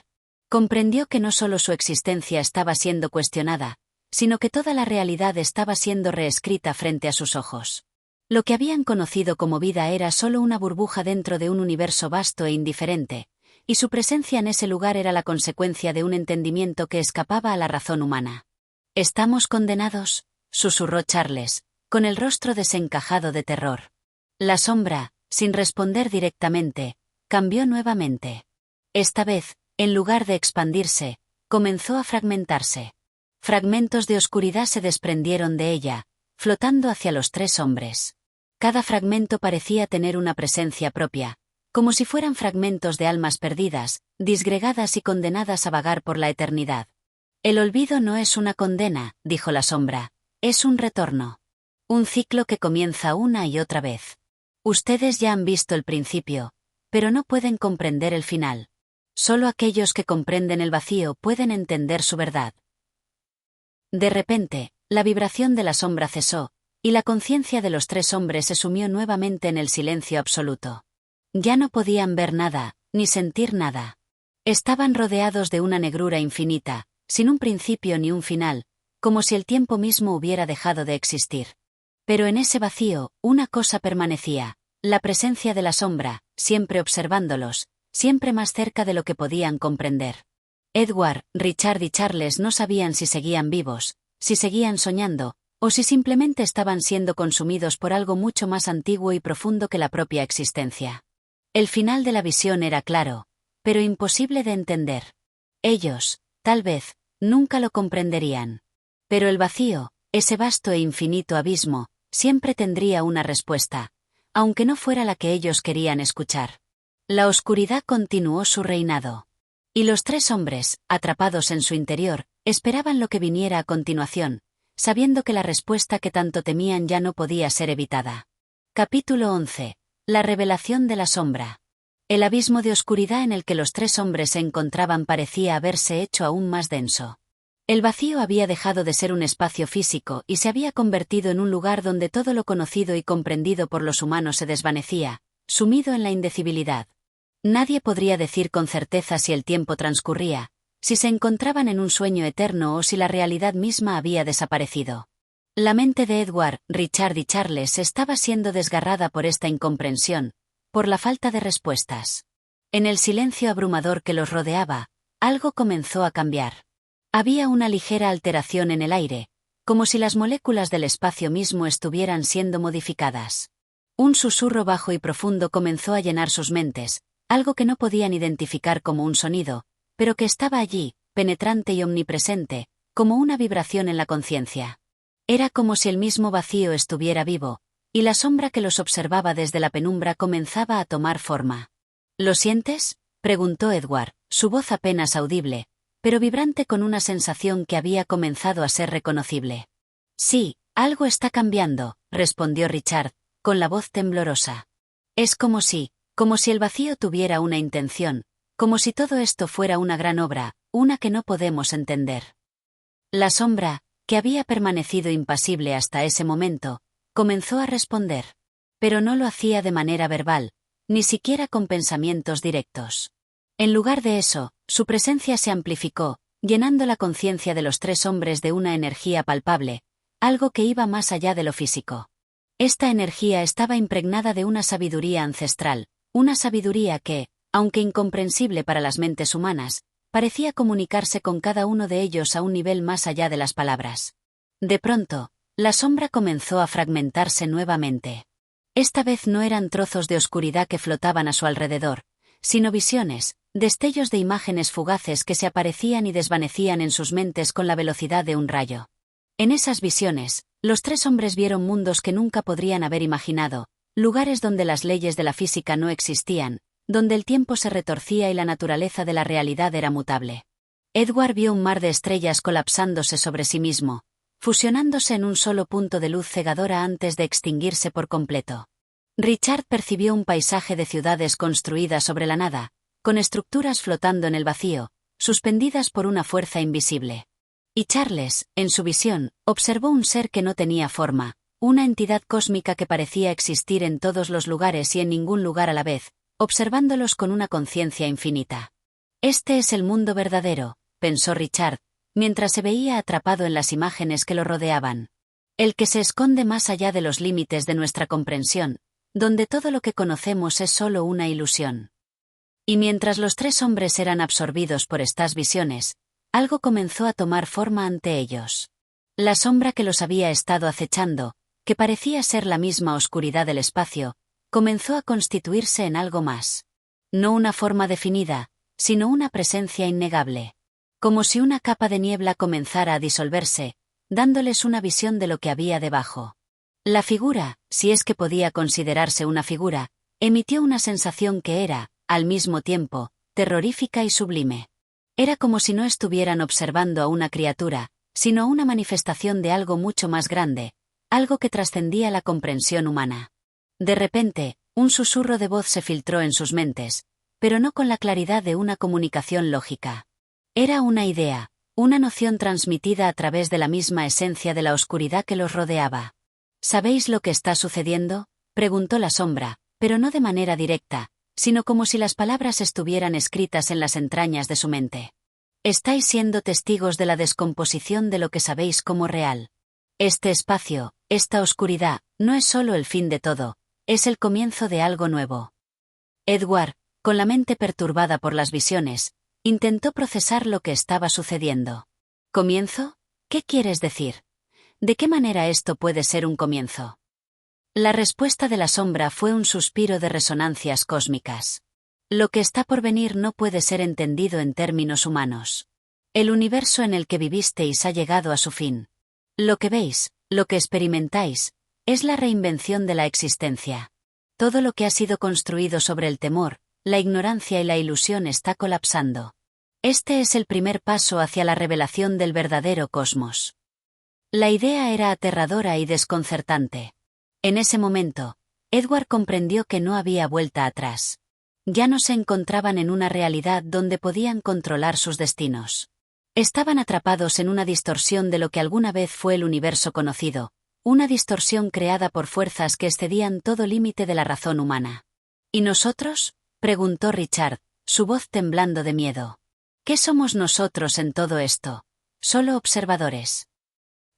Comprendió que no solo su existencia estaba siendo cuestionada, sino que toda la realidad estaba siendo reescrita frente a sus ojos. Lo que habían conocido como vida era solo una burbuja dentro de un universo vasto e indiferente, y su presencia en ese lugar era la consecuencia de un entendimiento que escapaba a la razón humana. «¿Estamos condenados?», susurró Charles, con el rostro desencajado de terror. La sombra, sin responder directamente, cambió nuevamente. Esta vez, en lugar de expandirse, comenzó a fragmentarse. Fragmentos de oscuridad se desprendieron de ella, flotando hacia los tres hombres. Cada fragmento parecía tener una presencia propia, como si fueran fragmentos de almas perdidas, disgregadas y condenadas a vagar por la eternidad. «El olvido no es una condena», dijo la sombra, «es un retorno. Un ciclo que comienza una y otra vez. Ustedes ya han visto el principio, pero no pueden comprender el final. Solo aquellos que comprenden el vacío pueden entender su verdad». De repente, la vibración de la sombra cesó, y la conciencia de los tres hombres se sumió nuevamente en el silencio absoluto. Ya no podían ver nada, ni sentir nada. Estaban rodeados de una negrura infinita, sin un principio ni un final, como si el tiempo mismo hubiera dejado de existir. Pero en ese vacío, una cosa permanecía, la presencia de la sombra, siempre observándolos, siempre más cerca de lo que podían comprender. Edward, Richard y Charles no sabían si seguían vivos, si seguían soñando, o si simplemente estaban siendo consumidos por algo mucho más antiguo y profundo que la propia existencia. El final de la visión era claro, pero imposible de entender. Ellos, tal vez, nunca lo comprenderían. Pero el vacío, ese vasto e infinito abismo, siempre tendría una respuesta, aunque no fuera la que ellos querían escuchar. La oscuridad continuó su reinado. Y los tres hombres, atrapados en su interior, esperaban lo que viniera a continuación, sabiendo que la respuesta que tanto temían ya no podía ser evitada. Capítulo 11. La revelación de la sombra. El abismo de oscuridad en el que los tres hombres se encontraban parecía haberse hecho aún más denso. El vacío había dejado de ser un espacio físico y se había convertido en un lugar donde todo lo conocido y comprendido por los humanos se desvanecía, sumido en la indecibilidad. Nadie podría decir con certeza si el tiempo transcurría, si se encontraban en un sueño eterno o si la realidad misma había desaparecido. La mente de Edward, Richard y Charles estaba siendo desgarrada por esta incomprensión, por la falta de respuestas. En el silencio abrumador que los rodeaba, algo comenzó a cambiar. Había una ligera alteración en el aire, como si las moléculas del espacio mismo estuvieran siendo modificadas. Un susurro bajo y profundo comenzó a llenar sus mentes, algo que no podían identificar como un sonido, pero que estaba allí, penetrante y omnipresente, como una vibración en la conciencia. Era como si el mismo vacío estuviera vivo, y la sombra que los observaba desde la penumbra comenzaba a tomar forma. ¿Lo sientes?, preguntó Edward, su voz apenas audible, pero vibrante con una sensación que había comenzado a ser reconocible. Sí, algo está cambiando, respondió Richard, con la voz temblorosa. Es como si el vacío tuviera una intención, como si todo esto fuera una gran obra, una que no podemos entender. La sombra, que había permanecido impasible hasta ese momento, comenzó a responder. Pero no lo hacía de manera verbal, ni siquiera con pensamientos directos. En lugar de eso, su presencia se amplificó, llenando la conciencia de los tres hombres de una energía palpable, algo que iba más allá de lo físico. Esta energía estaba impregnada de una sabiduría ancestral, una sabiduría que, aunque incomprensible para las mentes humanas, parecía comunicarse con cada uno de ellos a un nivel más allá de las palabras. De pronto, la sombra comenzó a fragmentarse nuevamente. Esta vez no eran trozos de oscuridad que flotaban a su alrededor, sino visiones, destellos de imágenes fugaces que se aparecían y desvanecían en sus mentes con la velocidad de un rayo. En esas visiones, los tres hombres vieron mundos que nunca podrían haber imaginado, lugares donde las leyes de la física no existían, donde el tiempo se retorcía y la naturaleza de la realidad era mutable. Edward vio un mar de estrellas colapsándose sobre sí mismo, fusionándose en un solo punto de luz cegadora antes de extinguirse por completo. Richard percibió un paisaje de ciudades construidas sobre la nada, con estructuras flotando en el vacío, suspendidas por una fuerza invisible. Y Charles, en su visión, observó un ser que no tenía forma, una entidad cósmica que parecía existir en todos los lugares y en ningún lugar a la vez, observándolos con una conciencia infinita. Este es el mundo verdadero, pensó Richard, mientras se veía atrapado en las imágenes que lo rodeaban. El que se esconde más allá de los límites de nuestra comprensión, donde todo lo que conocemos es solo una ilusión. Y mientras los tres hombres eran absorbidos por estas visiones, algo comenzó a tomar forma ante ellos. La sombra que los había estado acechando, que parecía ser la misma oscuridad del espacio, comenzó a constituirse en algo más. No una forma definida, sino una presencia innegable. Como si una capa de niebla comenzara a disolverse, dándoles una visión de lo que había debajo. La figura, si es que podía considerarse una figura, emitió una sensación que era, al mismo tiempo, terrorífica y sublime. Era como si no estuvieran observando a una criatura, sino a una manifestación de algo mucho más grande, algo que trascendía la comprensión humana. De repente, un susurro de voz se filtró en sus mentes, pero no con la claridad de una comunicación lógica. Era una idea, una noción transmitida a través de la misma esencia de la oscuridad que los rodeaba. ¿Sabéis lo que está sucediendo?, preguntó la sombra, pero no de manera directa, sino como si las palabras estuvieran escritas en las entrañas de su mente. Estáis siendo testigos de la descomposición de lo que sabéis como real. Este espacio, esta oscuridad, no es solo el fin de todo, es el comienzo de algo nuevo. Edward, con la mente perturbada por las visiones, intentó procesar lo que estaba sucediendo. ¿Comienzo? ¿Qué quieres decir? ¿De qué manera esto puede ser un comienzo? La respuesta de la sombra fue un suspiro de resonancias cósmicas. Lo que está por venir no puede ser entendido en términos humanos. El universo en el que vivisteis ha llegado a su fin. Lo que veis, lo que experimentáis, es la reinvención de la existencia. Todo lo que ha sido construido sobre el temor, la ignorancia y la ilusión está colapsando. Este es el primer paso hacia la revelación del verdadero cosmos. La idea era aterradora y desconcertante. En ese momento, Edward comprendió que no había vuelta atrás. Ya no se encontraban en una realidad donde podían controlar sus destinos. Estaban atrapados en una distorsión de lo que alguna vez fue el universo conocido, una distorsión creada por fuerzas que excedían todo límite de la razón humana. ¿Y nosotros?, preguntó Richard, su voz temblando de miedo. ¿Qué somos nosotros en todo esto? ¿Solo observadores?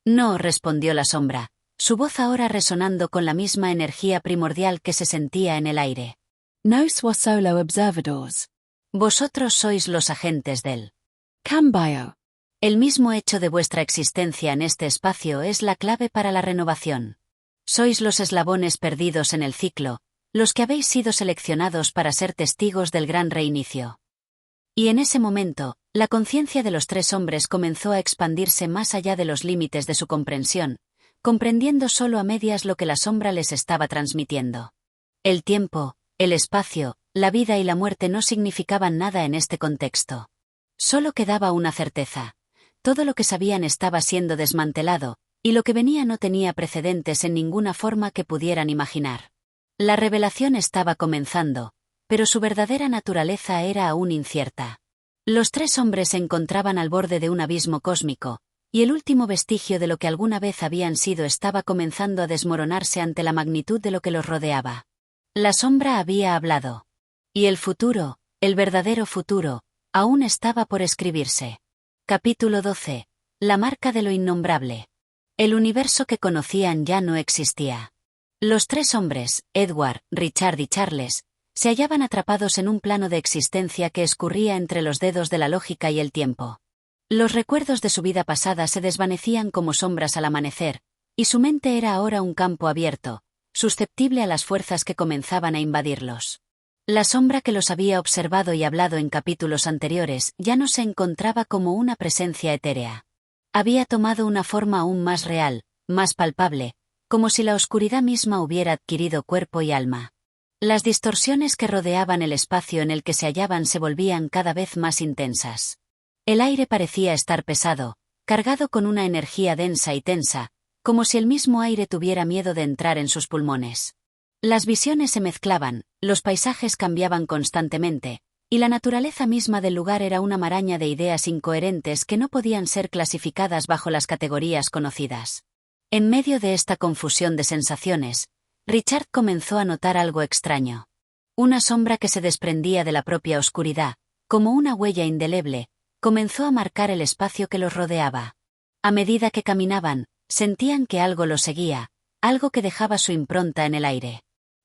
No, respondió la sombra, su voz ahora resonando con la misma energía primordial que se sentía en el aire. Nos solo observadores. Vosotros sois los agentes del Cambio. El mismo hecho de vuestra existencia en este espacio es la clave para la renovación. Sois los eslabones perdidos en el ciclo, los que habéis sido seleccionados para ser testigos del gran reinicio. Y en ese momento, la conciencia de los tres hombres comenzó a expandirse más allá de los límites de su comprensión, comprendiendo solo a medias lo que la sombra les estaba transmitiendo. El tiempo, el espacio, la vida y la muerte no significaban nada en este contexto. Solo quedaba una certeza. Todo lo que sabían estaba siendo desmantelado, y lo que venía no tenía precedentes en ninguna forma que pudieran imaginar. La revelación estaba comenzando, pero su verdadera naturaleza era aún incierta. Los tres hombres se encontraban al borde de un abismo cósmico, y el último vestigio de lo que alguna vez habían sido estaba comenzando a desmoronarse ante la magnitud de lo que los rodeaba. La sombra había hablado. Y el futuro, el verdadero futuro, aún estaba por escribirse. Capítulo 12. La marca de lo innombrable. El universo que conocían ya no existía. Los tres hombres, Edward, Richard y Charles, se hallaban atrapados en un plano de existencia que escurría entre los dedos de la lógica y el tiempo. Los recuerdos de su vida pasada se desvanecían como sombras al amanecer, y su mente era ahora un campo abierto, susceptible a las fuerzas que comenzaban a invadirlos. La sombra que los había observado y hablado en capítulos anteriores ya no se encontraba como una presencia etérea. Había tomado una forma aún más real, más palpable, como si la oscuridad misma hubiera adquirido cuerpo y alma. Las distorsiones que rodeaban el espacio en el que se hallaban se volvían cada vez más intensas. El aire parecía estar pesado, cargado con una energía densa y tensa, como si el mismo aire tuviera miedo de entrar en sus pulmones. Las visiones se mezclaban, los paisajes cambiaban constantemente, y la naturaleza misma del lugar era una maraña de ideas incoherentes que no podían ser clasificadas bajo las categorías conocidas. En medio de esta confusión de sensaciones, Richard comenzó a notar algo extraño. Una sombra que se desprendía de la propia oscuridad, como una huella indeleble, comenzó a marcar el espacio que los rodeaba. A medida que caminaban, sentían que algo los seguía, algo que dejaba su impronta en el aire.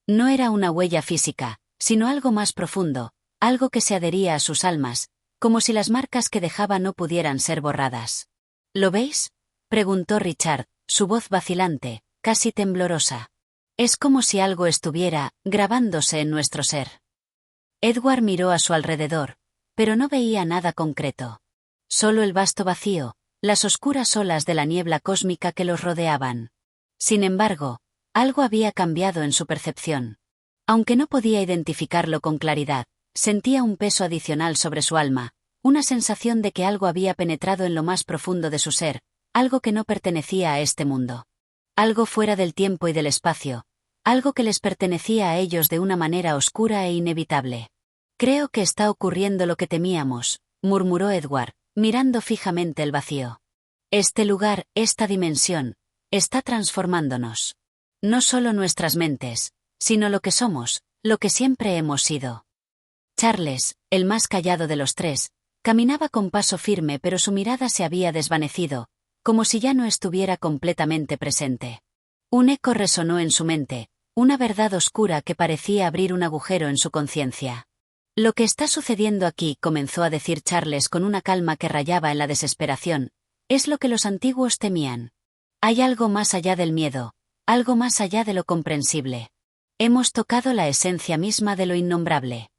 No era una huella física, sino algo más profundo, algo que se adhería a sus almas, como si las marcas que dejaba no pudieran ser borradas. ¿Lo veis?, preguntó Richard, su voz vacilante, casi temblorosa. Es como si algo estuviera grabándose en nuestro ser. Edward miró a su alrededor, pero no veía nada concreto. Solo el vasto vacío, las oscuras olas de la niebla cósmica que los rodeaban. Sin embargo, algo había cambiado en su percepción. Aunque no podía identificarlo con claridad, sentía un peso adicional sobre su alma, una sensación de que algo había penetrado en lo más profundo de su ser, algo que no pertenecía a este mundo. Algo fuera del tiempo y del espacio, algo que les pertenecía a ellos de una manera oscura e inevitable. Creo que está ocurriendo lo que temíamos, murmuró Edward, mirando fijamente el vacío. Este lugar, esta dimensión, está transformándonos. No solo nuestras mentes, sino lo que somos, lo que siempre hemos sido. Charles, el más callado de los tres, caminaba con paso firme, pero su mirada se había desvanecido, como si ya no estuviera completamente presente. Un eco resonó en su mente, una verdad oscura que parecía abrir un agujero en su conciencia. Lo que está sucediendo aquí, comenzó a decir Charles con una calma que rayaba en la desesperación, es lo que los antiguos temían. Hay algo más allá del miedo, algo más allá de lo comprensible. Hemos tocado la esencia misma de lo innombrable.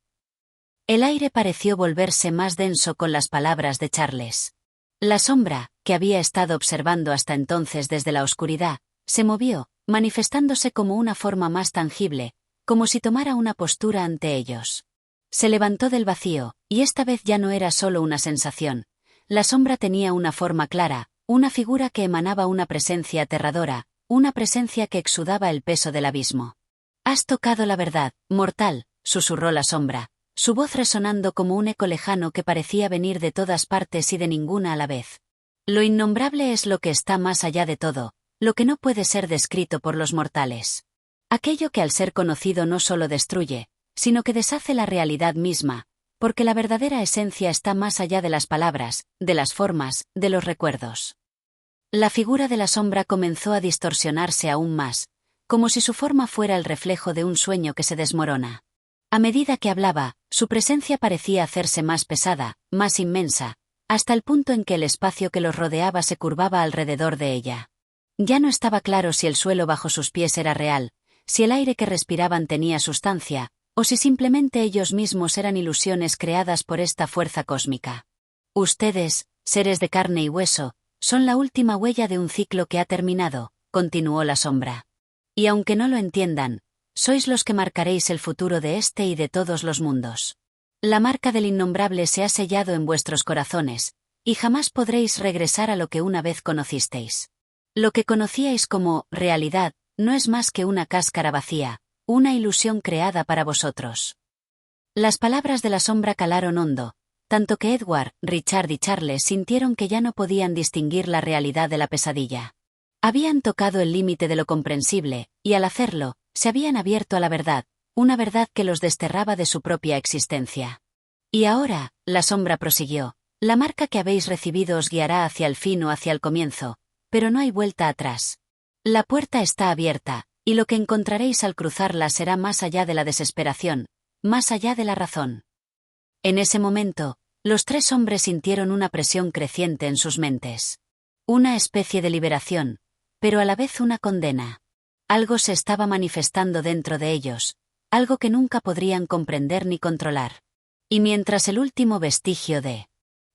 El aire pareció volverse más denso con las palabras de Charles. La sombra, que había estado observando hasta entonces desde la oscuridad, se movió, manifestándose como una forma más tangible, como si tomara una postura ante ellos. Se levantó del vacío, y esta vez ya no era solo una sensación. La sombra tenía una forma clara, una figura que emanaba una presencia aterradora, una presencia que exudaba el peso del abismo. «Has tocado la verdad, mortal», susurró la sombra, su voz resonando como un eco lejano que parecía venir de todas partes y de ninguna a la vez. Lo innombrable es lo que está más allá de todo, lo que no puede ser descrito por los mortales. Aquello que al ser conocido no solo destruye, sino que deshace la realidad misma, porque la verdadera esencia está más allá de las palabras, de las formas, de los recuerdos. La figura de la sombra comenzó a distorsionarse aún más, como si su forma fuera el reflejo de un sueño que se desmorona. A medida que hablaba, su presencia parecía hacerse más pesada, más inmensa, hasta el punto en que el espacio que los rodeaba se curvaba alrededor de ella. Ya no estaba claro si el suelo bajo sus pies era real, si el aire que respiraban tenía sustancia, o si simplemente ellos mismos eran ilusiones creadas por esta fuerza cósmica. Ustedes, seres de carne y hueso, son la última huella de un ciclo que ha terminado, continuó la sombra. Y aunque no lo entiendan, sois los que marcaréis el futuro de este y de todos los mundos. La marca del innombrable se ha sellado en vuestros corazones, y jamás podréis regresar a lo que una vez conocisteis. Lo que conocíais como realidad no es más que una cáscara vacía, una ilusión creada para vosotros. Las palabras de la sombra calaron hondo, tanto que Edward, Richard y Charles sintieron que ya no podían distinguir la realidad de la pesadilla. Habían tocado el límite de lo comprensible, y al hacerlo, se habían abierto a la verdad, una verdad que los desterraba de su propia existencia. Y ahora, la sombra prosiguió, la marca que habéis recibido os guiará hacia el fin o hacia el comienzo, pero no hay vuelta atrás. La puerta está abierta, y lo que encontraréis al cruzarla será más allá de la desesperación, más allá de la razón. En ese momento, los tres hombres sintieron una presión creciente en sus mentes. Una especie de liberación, pero a la vez una condena. Algo se estaba manifestando dentro de ellos, algo que nunca podrían comprender ni controlar. Y mientras el último vestigio de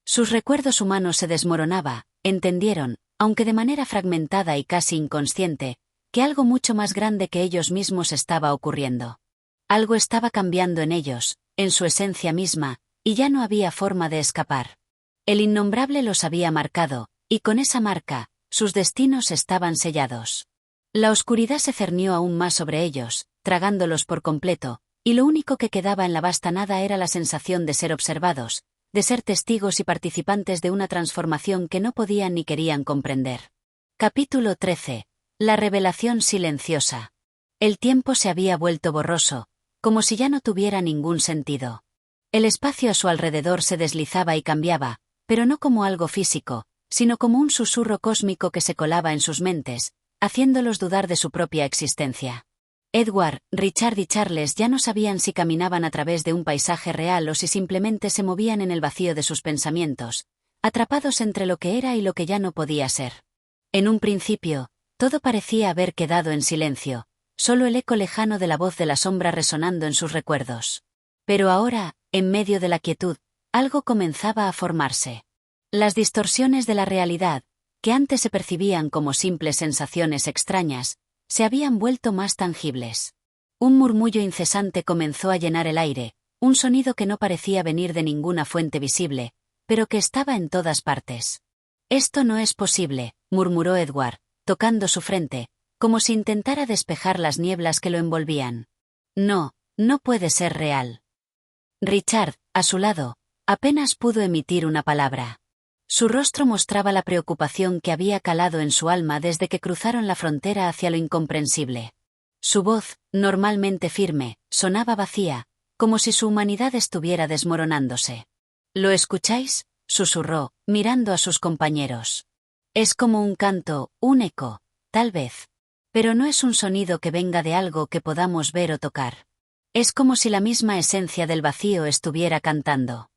sus recuerdos humanos se desmoronaba, entendieron, aunque de manera fragmentada y casi inconsciente, que algo mucho más grande que ellos mismos estaba ocurriendo. Algo estaba cambiando en ellos, en su esencia misma, y ya no había forma de escapar. El innombrable los había marcado, y con esa marca, sus destinos estaban sellados. La oscuridad se cernió aún más sobre ellos, tragándolos por completo, y lo único que quedaba en la vasta nada era la sensación de ser observados, de ser testigos y participantes de una transformación que no podían ni querían comprender. Capítulo 13. La revelación silenciosa. El tiempo se había vuelto borroso, como si ya no tuviera ningún sentido. El espacio a su alrededor se deslizaba y cambiaba, pero no como algo físico, sino como un susurro cósmico que se colaba en sus mentes, haciéndolos dudar de su propia existencia. Edward, Richard y Charles ya no sabían si caminaban a través de un paisaje real o si simplemente se movían en el vacío de sus pensamientos, atrapados entre lo que era y lo que ya no podía ser. En un principio, todo parecía haber quedado en silencio, solo el eco lejano de la voz de la sombra resonando en sus recuerdos. Pero ahora, en medio de la quietud, algo comenzaba a formarse. Las distorsiones de la realidad, que antes se percibían como simples sensaciones extrañas, se habían vuelto más tangibles. Un murmullo incesante comenzó a llenar el aire, un sonido que no parecía venir de ninguna fuente visible, pero que estaba en todas partes. «Esto no es posible», murmuró Edward, tocando su frente, como si intentara despejar las nieblas que lo envolvían. «No, no puede ser real». Richard, a su lado, apenas pudo emitir una palabra. Su rostro mostraba la preocupación que había calado en su alma desde que cruzaron la frontera hacia lo incomprensible. Su voz, normalmente firme, sonaba vacía, como si su humanidad estuviera desmoronándose. «¿Lo escucháis?», susurró, mirando a sus compañeros. «Es como un canto, un eco, tal vez. Pero no es un sonido que venga de algo que podamos ver o tocar. Es como si la misma esencia del vacío estuviera cantando».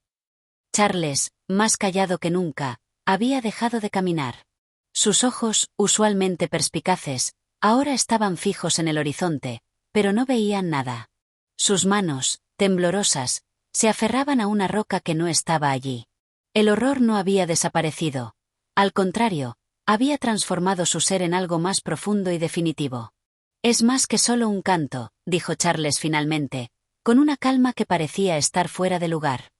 Charles, más callado que nunca, había dejado de caminar. Sus ojos, usualmente perspicaces, ahora estaban fijos en el horizonte, pero no veían nada. Sus manos, temblorosas, se aferraban a una roca que no estaba allí. El horror no había desaparecido. Al contrario, había transformado su ser en algo más profundo y definitivo. «Es más que solo un canto», dijo Charles finalmente, con una calma que parecía estar fuera de lugar.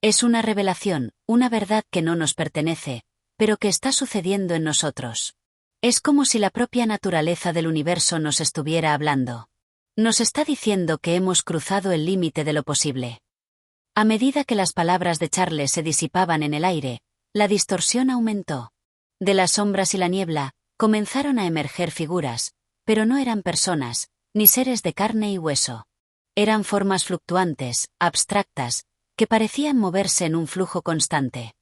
«Es una revelación, una verdad que no nos pertenece, pero que está sucediendo en nosotros. Es como si la propia naturaleza del universo nos estuviera hablando. Nos está diciendo que hemos cruzado el límite de lo posible». A medida que las palabras de Charles se disipaban en el aire, la distorsión aumentó. De las sombras y la niebla, comenzaron a emerger figuras, pero no eran personas, ni seres de carne y hueso. Eran formas fluctuantes, abstractas, que parecían moverse en un flujo constante.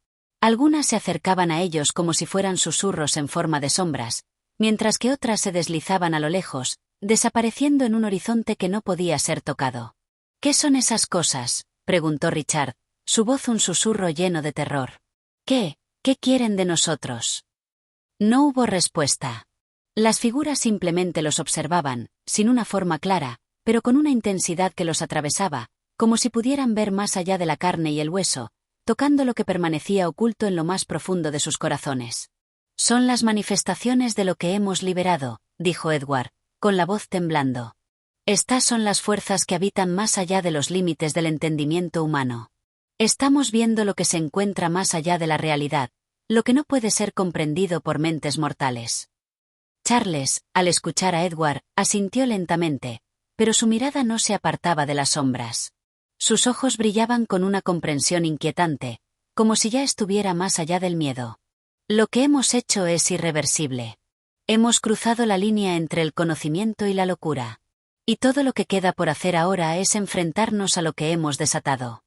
Algunas se acercaban a ellos como si fueran susurros en forma de sombras, mientras que otras se deslizaban a lo lejos, desapareciendo en un horizonte que no podía ser tocado. ¿Qué son esas cosas?, preguntó Richard, su voz un susurro lleno de terror. ¿Qué quieren de nosotros? No hubo respuesta. Las figuras simplemente los observaban, sin una forma clara, pero con una intensidad que los atravesaba, como si pudieran ver más allá de la carne y el hueso, tocando lo que permanecía oculto en lo más profundo de sus corazones. Son las manifestaciones de lo que hemos liberado, dijo Edward, con la voz temblando. Estas son las fuerzas que habitan más allá de los límites del entendimiento humano. Estamos viendo lo que se encuentra más allá de la realidad, lo que no puede ser comprendido por mentes mortales. Charles, al escuchar a Edward, asintió lentamente, pero su mirada no se apartaba de las sombras. Sus ojos brillaban con una comprensión inquietante, como si ya estuviera más allá del miedo. Lo que hemos hecho es irreversible. Hemos cruzado la línea entre el conocimiento y la locura. Y todo lo que queda por hacer ahora es enfrentarnos a lo que hemos desatado.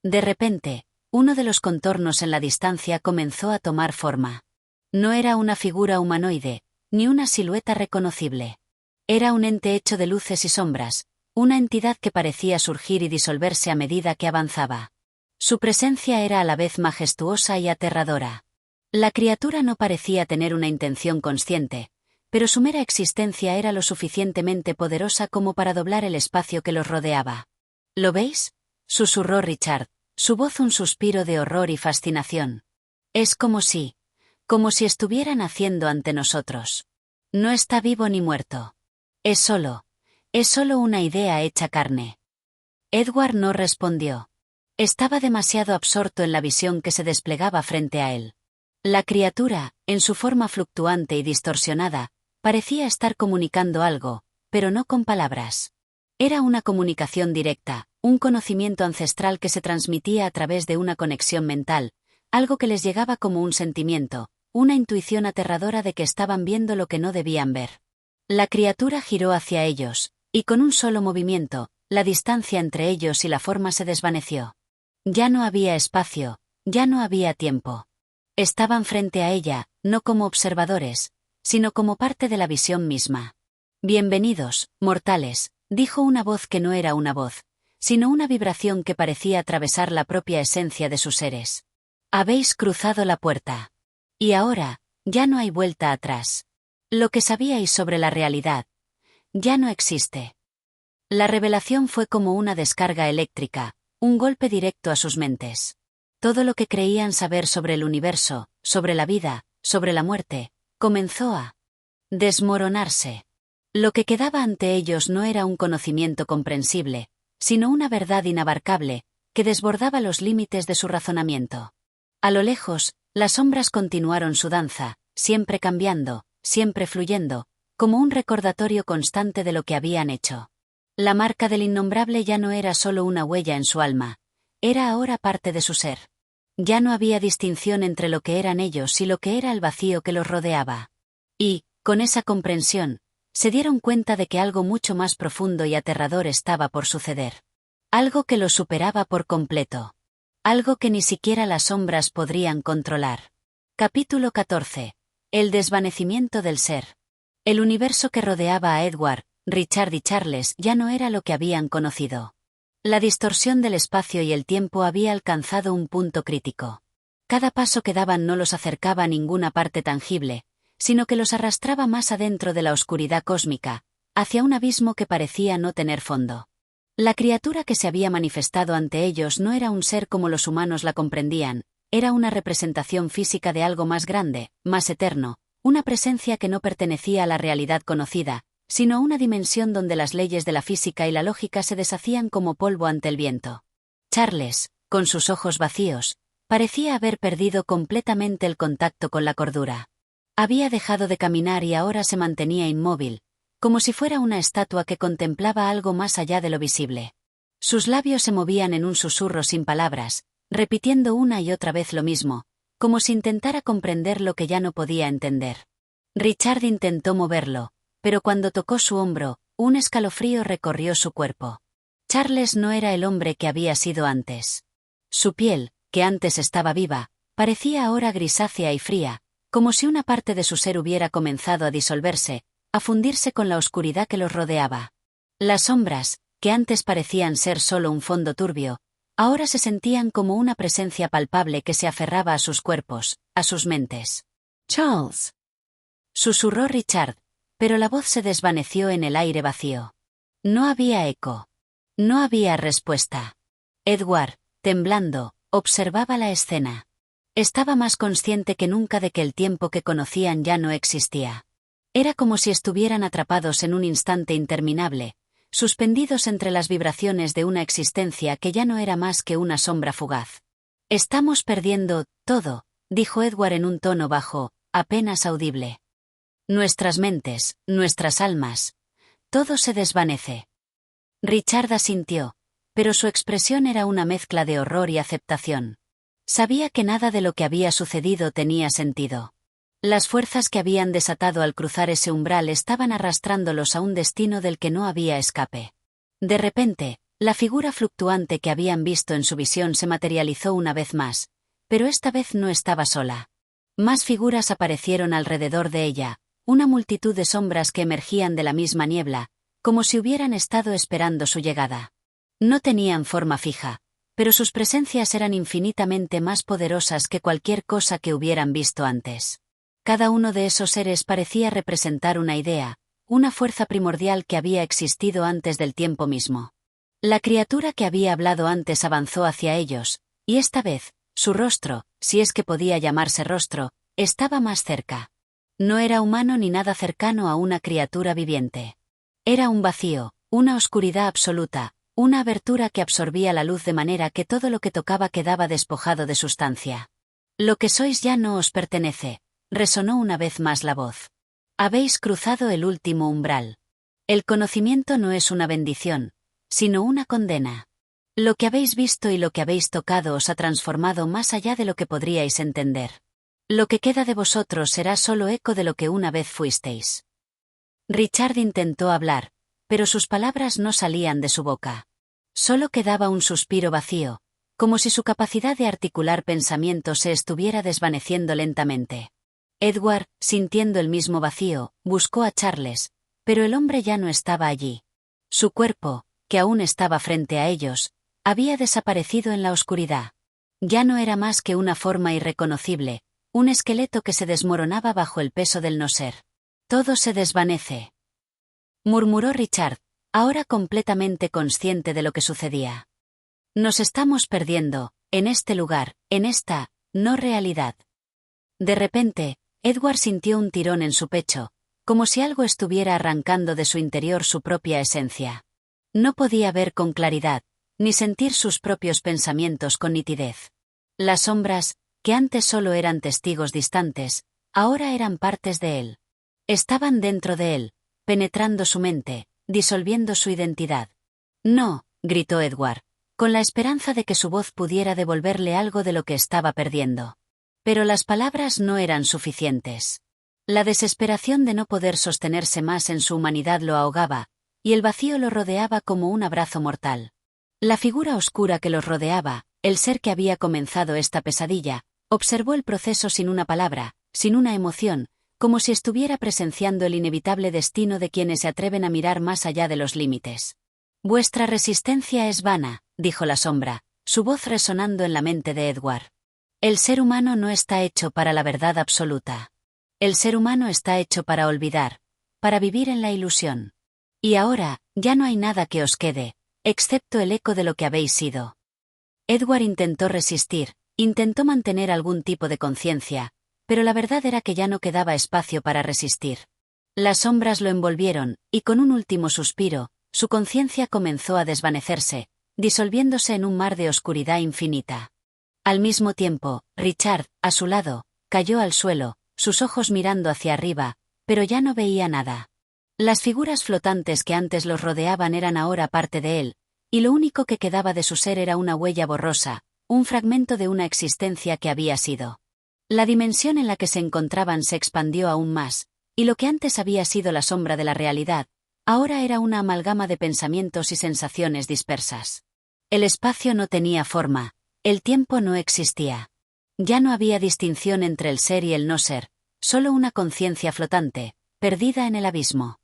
De repente, uno de los contornos en la distancia comenzó a tomar forma. No era una figura humanoide, ni una silueta reconocible. Era un ente hecho de luces y sombras, una entidad que parecía surgir y disolverse a medida que avanzaba. Su presencia era a la vez majestuosa y aterradora. La criatura no parecía tener una intención consciente, pero su mera existencia era lo suficientemente poderosa como para doblar el espacio que los rodeaba. ¿Lo veis?, susurró Richard, su voz un suspiro de horror y fascinación. Es como si estuviera naciendo ante nosotros. No está vivo ni muerto. Es solo una idea hecha carne. Edward no respondió. Estaba demasiado absorto en la visión que se desplegaba frente a él. La criatura, en su forma fluctuante y distorsionada, parecía estar comunicando algo, pero no con palabras. Era una comunicación directa, un conocimiento ancestral que se transmitía a través de una conexión mental, algo que les llegaba como un sentimiento, una intuición aterradora de que estaban viendo lo que no debían ver. La criatura giró hacia ellos, y con un solo movimiento, la distancia entre ellos y la forma se desvaneció. Ya no había espacio, ya no había tiempo. Estaban frente a ella, no como observadores, sino como parte de la visión misma. Bienvenidos, mortales, dijo una voz que no era una voz, sino una vibración que parecía atravesar la propia esencia de sus seres. Habéis cruzado la puerta. Y ahora, ya no hay vuelta atrás. Lo que sabíais sobre la realidad, ya no existe. La revelación fue como una descarga eléctrica, un golpe directo a sus mentes. Todo lo que creían saber sobre el universo, sobre la vida, sobre la muerte, comenzó a desmoronarse. Lo que quedaba ante ellos no era un conocimiento comprensible, sino una verdad inabarcable, que desbordaba los límites de su razonamiento. A lo lejos, las sombras continuaron su danza, siempre cambiando, siempre fluyendo, como un recordatorio constante de lo que habían hecho. La marca del innombrable ya no era solo una huella en su alma, era ahora parte de su ser. Ya no había distinción entre lo que eran ellos y lo que era el vacío que los rodeaba. Y, con esa comprensión, se dieron cuenta de que algo mucho más profundo y aterrador estaba por suceder. Algo que los superaba por completo. Algo que ni siquiera las sombras podrían controlar. Capítulo 14. El desvanecimiento del ser. El universo que rodeaba a Edward, Richard y Charles ya no era lo que habían conocido. La distorsión del espacio y el tiempo había alcanzado un punto crítico. Cada paso que daban no los acercaba a ninguna parte tangible, sino que los arrastraba más adentro de la oscuridad cósmica, hacia un abismo que parecía no tener fondo. La criatura que se había manifestado ante ellos no era un ser como los humanos la comprendían, era una representación física de algo más grande, más eterno, una presencia que no pertenecía a la realidad conocida, sino una dimensión donde las leyes de la física y la lógica se deshacían como polvo ante el viento. Charles, con sus ojos vacíos, parecía haber perdido completamente el contacto con la cordura. Había dejado de caminar y ahora se mantenía inmóvil, como si fuera una estatua que contemplaba algo más allá de lo visible. Sus labios se movían en un susurro sin palabras, repitiendo una y otra vez lo mismo, como si intentara comprender lo que ya no podía entender. Richard intentó moverlo, pero cuando tocó su hombro, un escalofrío recorrió su cuerpo. Charles no era el hombre que había sido antes. Su piel, que antes estaba viva, parecía ahora grisácea y fría, como si una parte de su ser hubiera comenzado a disolverse, a fundirse con la oscuridad que los rodeaba. Las sombras, que antes parecían ser solo un fondo turbio, ahora se sentían como una presencia palpable que se aferraba a sus cuerpos, a sus mentes. Charles. Susurró Richard, pero la voz se desvaneció en el aire vacío. No había eco. No había respuesta. Edward, temblando, observaba la escena. Estaba más consciente que nunca de que el tiempo que conocían ya no existía. Era como si estuvieran atrapados en un instante interminable, suspendidos entre las vibraciones de una existencia que ya no era más que una sombra fugaz. «Estamos perdiendo todo», dijo Edward en un tono bajo, apenas audible. «Nuestras mentes, nuestras almas. Todo se desvanece». Richard asintió, pero su expresión era una mezcla de horror y aceptación. Sabía que nada de lo que había sucedido tenía sentido. Las fuerzas que habían desatado al cruzar ese umbral estaban arrastrándolos a un destino del que no había escape. De repente, la figura fluctuante que habían visto en su visión se materializó una vez más, pero esta vez no estaba sola. Más figuras aparecieron alrededor de ella, una multitud de sombras que emergían de la misma niebla, como si hubieran estado esperando su llegada. No tenían forma fija, pero sus presencias eran infinitamente más poderosas que cualquier cosa que hubieran visto antes. Cada uno de esos seres parecía representar una idea, una fuerza primordial que había existido antes del tiempo mismo. La criatura que había hablado antes avanzó hacia ellos, y esta vez, su rostro, si es que podía llamarse rostro, estaba más cerca. No era humano ni nada cercano a una criatura viviente. Era un vacío, una oscuridad absoluta, una abertura que absorbía la luz de manera que todo lo que tocaba quedaba despojado de sustancia. «Lo que sois ya no os pertenece», resonó una vez más la voz. «Habéis cruzado el último umbral. El conocimiento no es una bendición, sino una condena. Lo que habéis visto y lo que habéis tocado os ha transformado más allá de lo que podríais entender. Lo que queda de vosotros será solo eco de lo que una vez fuisteis». Richard intentó hablar, pero sus palabras no salían de su boca. Solo quedaba un suspiro vacío, como si su capacidad de articular pensamientos se estuviera desvaneciendo lentamente. Edward, sintiendo el mismo vacío, buscó a Charles, pero el hombre ya no estaba allí. Su cuerpo, que aún estaba frente a ellos, había desaparecido en la oscuridad. Ya no era más que una forma irreconocible, un esqueleto que se desmoronaba bajo el peso del no ser. «Todo se desvanece», murmuró Richard, ahora completamente consciente de lo que sucedía. «Nos estamos perdiendo, en este lugar, en esta, no realidad». De repente, Edward sintió un tirón en su pecho, como si algo estuviera arrancando de su interior su propia esencia. No podía ver con claridad, ni sentir sus propios pensamientos con nitidez. Las sombras, que antes solo eran testigos distantes, ahora eran partes de él. Estaban dentro de él, penetrando su mente, disolviendo su identidad. «No», gritó Edward, con la esperanza de que su voz pudiera devolverle algo de lo que estaba perdiendo. Pero las palabras no eran suficientes. La desesperación de no poder sostenerse más en su humanidad lo ahogaba, y el vacío lo rodeaba como un abrazo mortal. La figura oscura que los rodeaba, el ser que había comenzado esta pesadilla, observó el proceso sin una palabra, sin una emoción, como si estuviera presenciando el inevitable destino de quienes se atreven a mirar más allá de los límites. «Vuestra resistencia es vana», dijo la sombra, su voz resonando en la mente de Edward. «El ser humano no está hecho para la verdad absoluta. El ser humano está hecho para olvidar, para vivir en la ilusión. Y ahora, ya no hay nada que os quede, excepto el eco de lo que habéis sido». Edward intentó resistir, intentó mantener algún tipo de conciencia, pero la verdad era que ya no quedaba espacio para resistir. Las sombras lo envolvieron, y con un último suspiro, su conciencia comenzó a desvanecerse, disolviéndose en un mar de oscuridad infinita. Al mismo tiempo, Richard, a su lado, cayó al suelo, sus ojos mirando hacia arriba, pero ya no veía nada. Las figuras flotantes que antes los rodeaban eran ahora parte de él, y lo único que quedaba de su ser era una huella borrosa, un fragmento de una existencia que había sido. La dimensión en la que se encontraban se expandió aún más, y lo que antes había sido la sombra de la realidad, ahora era una amalgama de pensamientos y sensaciones dispersas. El espacio no tenía forma, el tiempo no existía. Ya no había distinción entre el ser y el no ser, solo una conciencia flotante, perdida en el abismo.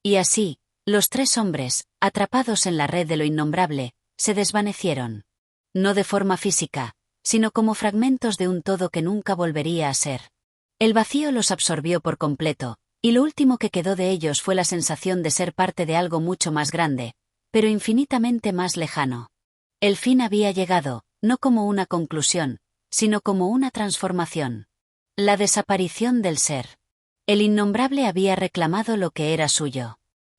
Y así, los tres hombres, atrapados en la red de lo innombrable, se desvanecieron. No de forma física, sino como fragmentos de un todo que nunca volvería a ser. El vacío los absorbió por completo, y lo último que quedó de ellos fue la sensación de ser parte de algo mucho más grande, pero infinitamente más lejano. El fin había llegado, no como una conclusión, sino como una transformación. La desaparición del ser. El innombrable había reclamado lo que era suyo.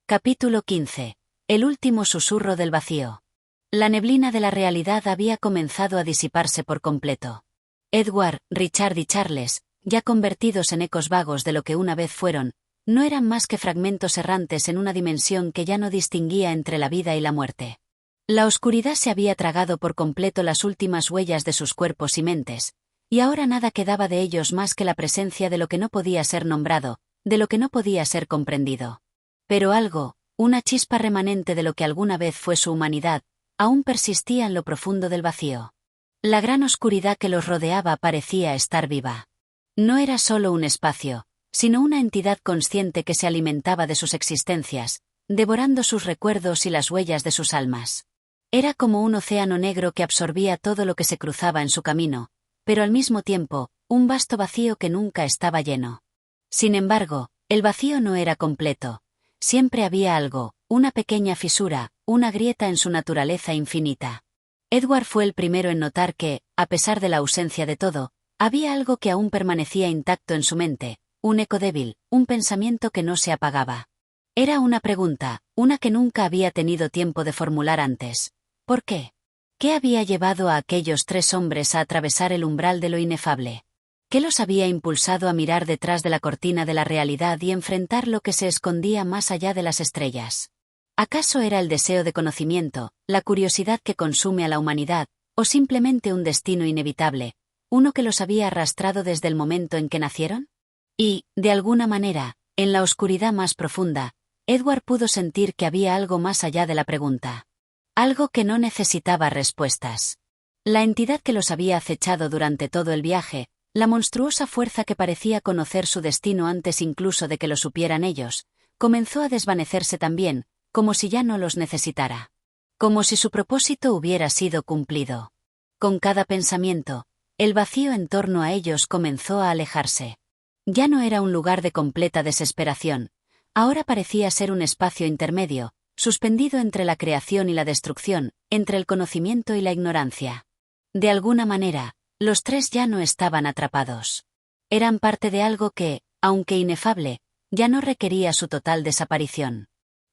Capítulo 15. El último susurro del vacío. La neblina de la realidad había comenzado a disiparse por completo. Edward, Richard y Charles, ya convertidos en ecos vagos de lo que una vez fueron, no eran más que fragmentos errantes en una dimensión que ya no distinguía entre la vida y la muerte. La oscuridad se había tragado por completo las últimas huellas de sus cuerpos y mentes, y ahora nada quedaba de ellos más que la presencia de lo que no podía ser nombrado, de lo que no podía ser comprendido. Pero algo, una chispa remanente de lo que alguna vez fue su humanidad, aún persistía en lo profundo del vacío. La gran oscuridad que los rodeaba parecía estar viva. No era solo un espacio, sino una entidad consciente que se alimentaba de sus existencias, devorando sus recuerdos y las huellas de sus almas. Era como un océano negro que absorbía todo lo que se cruzaba en su camino, pero al mismo tiempo, un vasto vacío que nunca estaba lleno. Sin embargo, el vacío no era completo. Siempre había algo, una pequeña fisura, una grieta en su naturaleza infinita. Edward fue el primero en notar que, a pesar de la ausencia de todo, había algo que aún permanecía intacto en su mente, un eco débil, un pensamiento que no se apagaba. Era una pregunta, una que nunca había tenido tiempo de formular antes. ¿Por qué? ¿Qué había llevado a aquellos tres hombres a atravesar el umbral de lo inefable? ¿Qué los había impulsado a mirar detrás de la cortina de la realidad y enfrentar lo que se escondía más allá de las estrellas? ¿Acaso era el deseo de conocimiento, la curiosidad que consume a la humanidad, o simplemente un destino inevitable, uno que los había arrastrado desde el momento en que nacieron? Y, de alguna manera, en la oscuridad más profunda, Edward pudo sentir que había algo más allá de la pregunta. Algo que no necesitaba respuestas. La entidad que los había acechado durante todo el viaje, la monstruosa fuerza que parecía conocer su destino antes incluso de que lo supieran ellos, comenzó a desvanecerse también, como si ya no los necesitara. Como si su propósito hubiera sido cumplido. Con cada pensamiento, el vacío en torno a ellos comenzó a alejarse. Ya no era un lugar de completa desesperación, ahora parecía ser un espacio intermedio, suspendido entre la creación y la destrucción, entre el conocimiento y la ignorancia. De alguna manera, los tres ya no estaban atrapados. Eran parte de algo que, aunque inefable, ya no requería su total desaparición.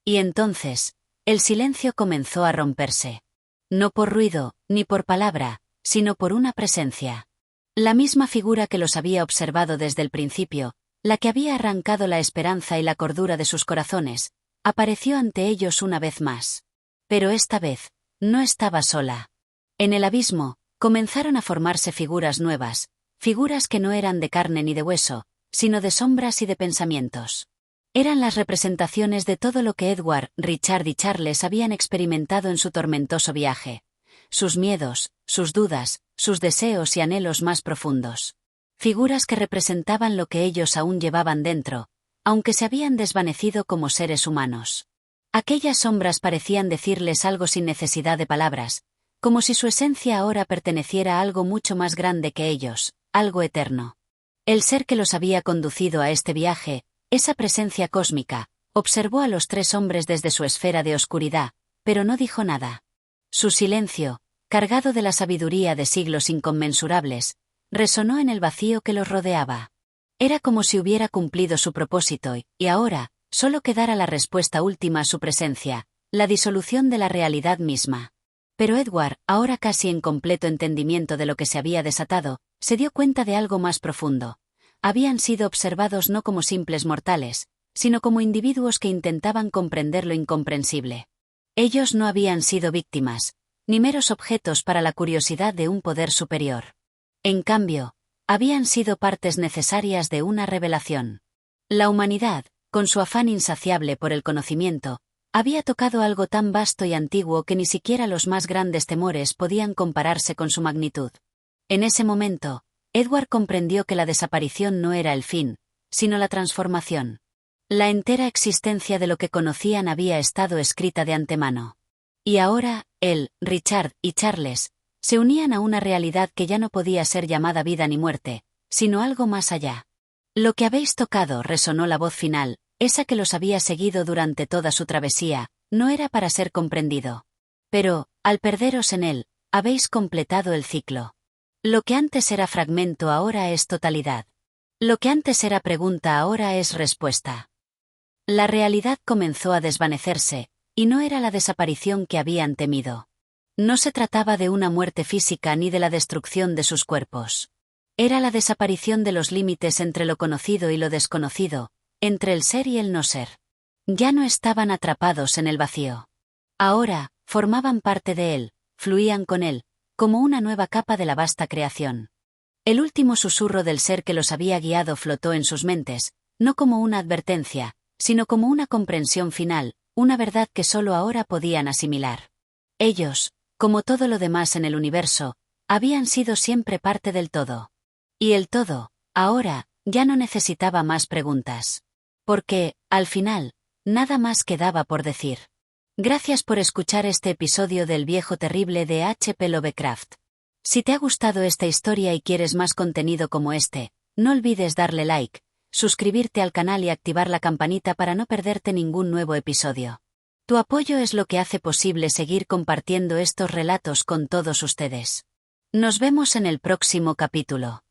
Y entonces, el silencio comenzó a romperse. No por ruido, ni por palabra, sino por una presencia. La misma figura que los había observado desde el principio, la que había arrancado la esperanza y la cordura de sus corazones, apareció ante ellos una vez más. Pero esta vez, no estaba sola. En el abismo, comenzaron a formarse figuras nuevas, figuras que no eran de carne ni de hueso, sino de sombras y de pensamientos. Eran las representaciones de todo lo que Edward, Richard y Charles habían experimentado en su tormentoso viaje. Sus miedos, sus dudas, sus deseos y anhelos más profundos. Figuras que representaban lo que ellos aún llevaban dentro, aunque se habían desvanecido como seres humanos. Aquellas sombras parecían decirles algo sin necesidad de palabras, como si su esencia ahora perteneciera a algo mucho más grande que ellos, algo eterno. El ser que los había conducido a este viaje, esa presencia cósmica, observó a los tres hombres desde su esfera de oscuridad, pero no dijo nada. Su silencio, cargado de la sabiduría de siglos inconmensurables, resonó en el vacío que los rodeaba. Era como si hubiera cumplido su propósito y ahora, solo quedara la respuesta última a su presencia, la disolución de la realidad misma. Pero Edward, ahora casi en completo entendimiento de lo que se había desatado, se dio cuenta de algo más profundo. Habían sido observados no como simples mortales, sino como individuos que intentaban comprender lo incomprensible. Ellos no habían sido víctimas, ni meros objetos para la curiosidad de un poder superior. En cambio, habían sido partes necesarias de una revelación. La humanidad, con su afán insaciable por el conocimiento, había tocado algo tan vasto y antiguo que ni siquiera los más grandes temores podían compararse con su magnitud. En ese momento, Edward comprendió que la desaparición no era el fin, sino la transformación. La entera existencia de lo que conocían había estado escrita de antemano. Y ahora, él, Richard y Charles, se unían a una realidad que ya no podía ser llamada vida ni muerte, sino algo más allá. Lo que habéis tocado, resonó la voz final, esa que los había seguido durante toda su travesía, no era para ser comprendido. Pero, al perderos en él, habéis completado el ciclo. Lo que antes era fragmento ahora es totalidad. Lo que antes era pregunta ahora es respuesta. La realidad comenzó a desvanecerse, y no era la desaparición que habían temido. No se trataba de una muerte física ni de la destrucción de sus cuerpos. Era la desaparición de los límites entre lo conocido y lo desconocido, entre el ser y el no ser. Ya no estaban atrapados en el vacío. Ahora, formaban parte de él, fluían con él, como una nueva capa de la vasta creación. El último susurro del ser que los había guiado flotó en sus mentes, no como una advertencia, sino como una comprensión final, una verdad que solo ahora podían asimilar. Ellos, como todo lo demás en el universo, habían sido siempre parte del todo. Y el todo, ahora, ya no necesitaba más preguntas. Porque, al final, nada más quedaba por decir. Gracias por escuchar este episodio del Viejo Terrible de H.P. Lovecraft. Si te ha gustado esta historia y quieres más contenido como este, no olvides darle like, suscribirte al canal y activar la campanita para no perderte ningún nuevo episodio. Tu apoyo es lo que hace posible seguir compartiendo estos relatos con todos ustedes. Nos vemos en el próximo capítulo.